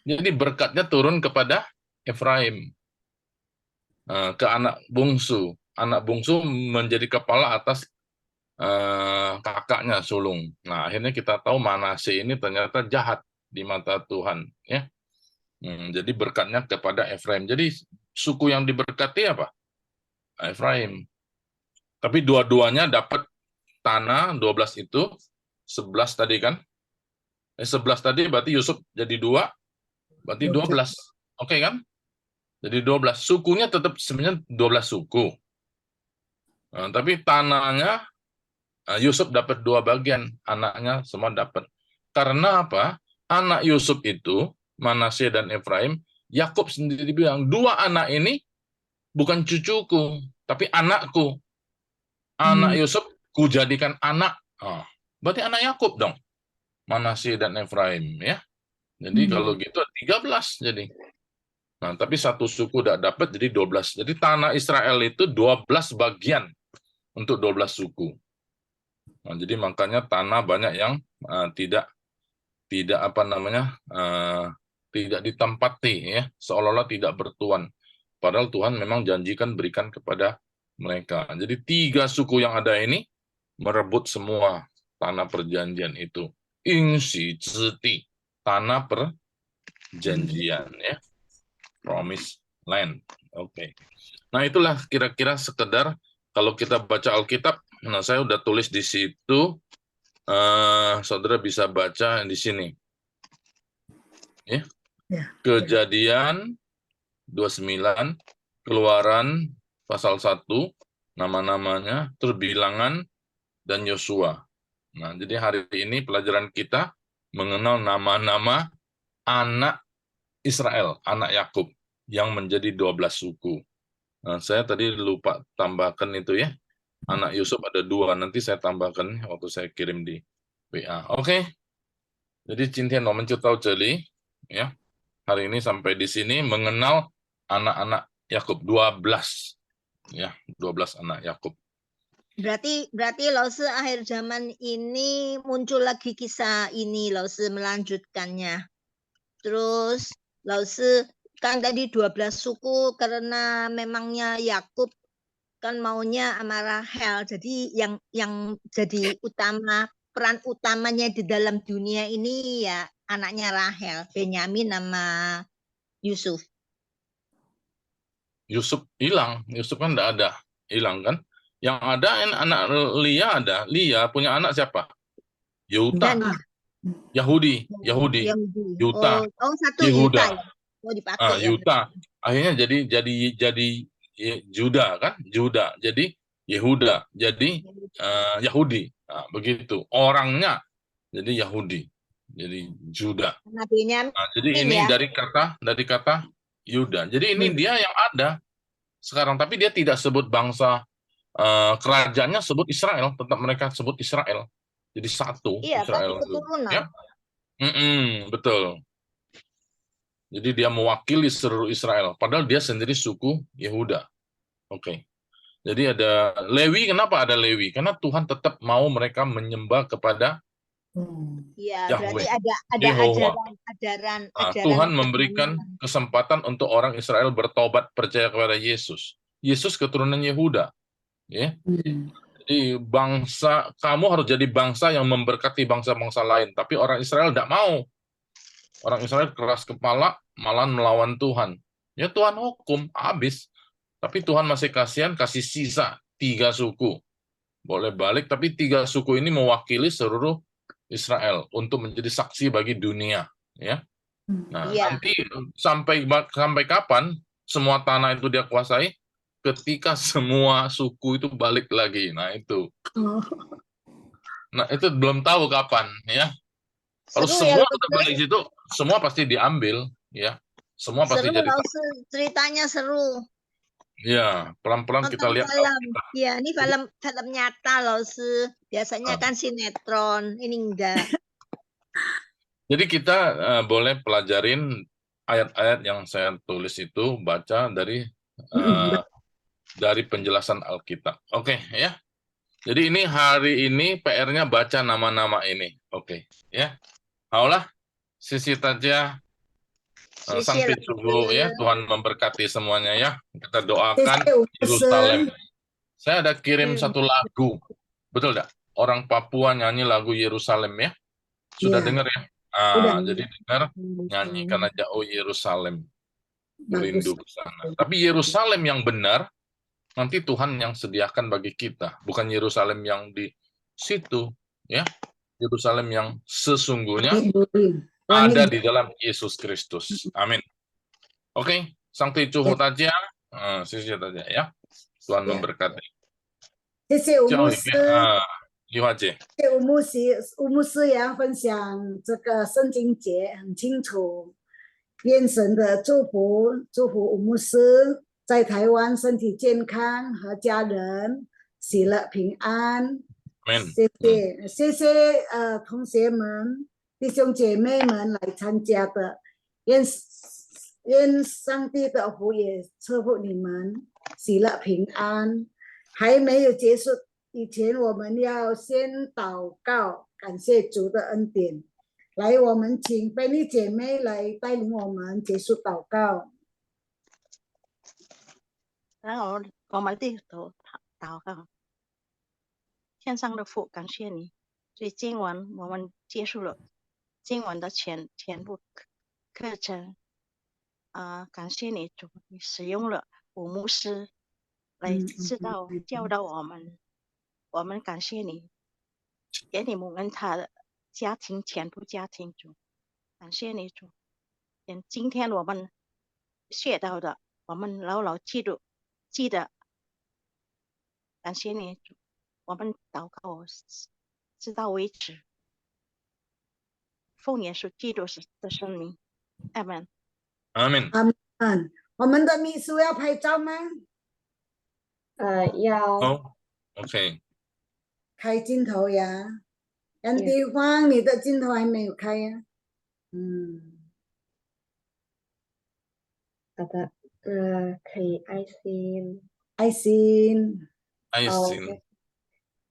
Jadi berkatnya turun kepada Efraim, ke anak bungsu. Anak bungsu menjadi kepala atas kakaknya sulung. Nah, akhirnya kita tahu Manasye ini ternyata jahat di mata Tuhan. Ya, jadi berkatnya kepada Efraim. Jadi suku yang diberkati apa? Efraim. Tapi dua-duanya dapat tanah 12 itu, 11 tadi kan? 11 tadi berarti Yusuf jadi 2, berarti 12. Oke kan? Jadi 12. Sukunya tetap sebenarnya 12 suku. Nah, tapi tanahnya Yusuf dapat 2 bagian, anaknya semua dapat. Karena apa? Anak Yusuf itu, Manasye dan Efraim, Yakub sendiri bilang, 2 anak ini bukan cucuku, tapi anakku. Anak Yusuf kujadikan anak. Berarti anak Yakub dong. Manasye dan Efraim ya. Jadi kalau gitu 13 jadi. Nah, tapi satu suku tidak dapat jadi 12. Jadi tanah Israel itu 12 bagian untuk 12 suku. Nah, jadi makanya tanah banyak yang tidak tidak ditempati ya, seolah-olah tidak bertuan. Padahal Tuhan memang janjikan berikan kepada mereka. Jadi 3 suku yang ada ini merebut semua tanah perjanjian itu. Insi Ziti, tanah perjanjian ya. Promise land. Oke. Nah, itulah kira-kira sekedar kalau kita baca Alkitab. Nah, saya udah tulis di situ saudara bisa baca di sini. Ya. Ya. Kejadian 29, Keluaran pasal 1, nama-namanya, terus Bilangan, dan Yosua. Nah, jadi hari ini pelajaran kita mengenal nama-nama anak Israel, anak Yakub yang menjadi 12 suku. Nah, saya tadi lupa tambahkan itu ya. Anak Yusuf ada 2, nanti saya tambahkan waktu saya kirim di WA. Oke. Jadi 今天我们就到这里 ya. Hari ini sampai di sini mengenal anak-anak Yakub 12 ya, 12 anak Yakub. Berarti Lause akhir zaman ini muncul lagi kisah ini, Lause melanjutkannya. Terus Lause kan tadi 12 suku karena memangnya Yakub kan maunya sama Rahel. Jadi yang jadi peran utamanya di dalam dunia ini ya anaknya Rahel, Benyamin sama Yusuf. Yusuf hilang, Yusuf kan enggak ada, hilang kan? Yang ada anak Lia ada. Lia punya anak siapa? Yuta. Yahudi. Yuta. Oh, satu Yehuda. Yuta. Oh, dipakai ya. Yuta. Akhirnya jadi Juda kan? Juda. Jadi Yehuda. Jadi Yahudi. Nah, begitu. Orangnya jadi Yahudi. Jadi Juda. Nah, jadi ini ya. dari kata Yuda. Jadi ini dia yang ada sekarang, tapi dia tidak sebut bangsa. Kerajaannya sebut Israel, tetap mereka sebut Israel. Jadi satu iya, Israel. tapi keturunan. Ya? Betul. Jadi dia mewakili seluruh Israel, padahal dia sendiri suku Yehuda. Oke. Jadi ada Lewi, kenapa ada Lewi? Karena Tuhan tetap mau mereka menyembah kepada Iya, Yahweh. berarti ada ajaran. Tuhan memberikan kesempatan untuk orang Israel bertobat percaya kepada Yesus. Yesus keturunan Yehuda. Ya. Jadi kamu harus jadi bangsa yang memberkati bangsa-bangsa lain, tapi orang Israel tidak mau. Orang Israel keras kepala, malah melawan Tuhan. Ya Tuhan hukum, habis. Tapi Tuhan masih kasihan, kasih sisa 3 suku. Boleh balik, tapi 3 suku ini mewakili seluruh Israel untuk menjadi saksi bagi dunia. Ya. Nah, nanti sampai kapan semua tanah itu dia kuasai? Ketika semua suku itu balik lagi. Nah, itu. Nah, itu belum tahu kapan ya. Kalau semua sudah balik situ, semua pasti diambil ya. Semua pasti seru, jadi ceritanya seru. Ya, pelan-pelan kita lihat. Iya, ini film nyata loh, biasanya kan sinetron, ini enggak. Jadi kita boleh pelajarin ayat-ayat yang saya tulis itu, baca dari penjelasan Alkitab. Oke, ya. Jadi ini hari ini PR-nya baca nama-nama ini. Oke, ya. Haulah, sisi taja sampai subuh ya. Tuhan memberkati semuanya ya. Kita doakan Yerusalem. Saya ada kirim satu lagu. Betul enggak? Orang Papua nyanyi lagu Yerusalem ya. Sudah dengar ya? Jadi dengar nyanyi karena jauh Yerusalem. Merindu ke sana. Tapi Yerusalem yang benar nanti Tuhan yang sediakan bagi kita, bukan Yerusalem yang di situ, ya. Yerusalem yang sesungguhnya ada di dalam Yesus Kristus. Amin. Oke, sampai cukup aja, sisi aja ya. Tuhan memberkati. 谢谢吴牧师，李华姐，谢谢吴牧师也分享这个圣经节很清楚，愿神的祝福吴牧师在台湾身体健康和家人喜乐平安。谢谢同学们弟兄姐妹们来参加的，愿上帝的福也赐福你们喜乐平安。还没有结束以前，我们要先祷告，感谢主的恩典。来，我们请贝妮姐妹来带领我们结束祷告。然后我们低头祷告，天上的父，感谢你，所以今晚我们结束了今晚的全部课程。感谢你主，你使用了吴牧师来教导我们，我们感谢你，给你蒙恩他的家庭全部家庭主，感谢你主。今天我们学到的，我们牢牢记得，感谢你主。我们祷告直到为止，奉耶稣基督的圣名，阿门。阿门。阿门。我们的秘书要拍照吗？要好，OK。开镜头呀。杨地方，你的镜头还没有开呀。好的，可以爱心。爱心。爱心。 OK，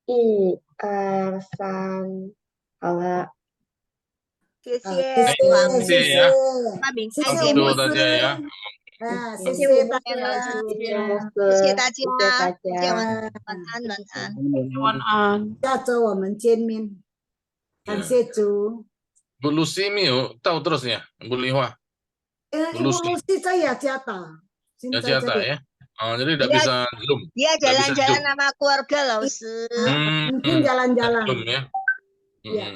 1、2、3，好了。谢谢谢谢谢谢呀，发明谢太监牧谢牧师祝大家呀。谢谢谢大吴天老家，师，谢谢牧师，谢谢大家，谢谢大大家晚家。安，晚安。晚安。下周我们见面，感谢主。 Bu Lucy没有到 terus ya, Bu Liwa. Bu Ibu Lucy Lucy 在雅加达，现在 Jakarta 这里。 ya. Jadi tidak Dia bisa Zoom. dia Tidak bisa jalan-jalan Zoom. sama keluarga loh, Mungkin jalan-jalan. Zoom ya. Ya.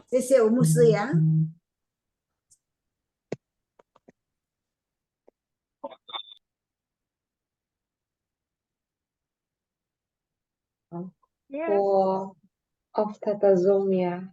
谢谢吴牧师呀。我 off 他的 Zoom 呀。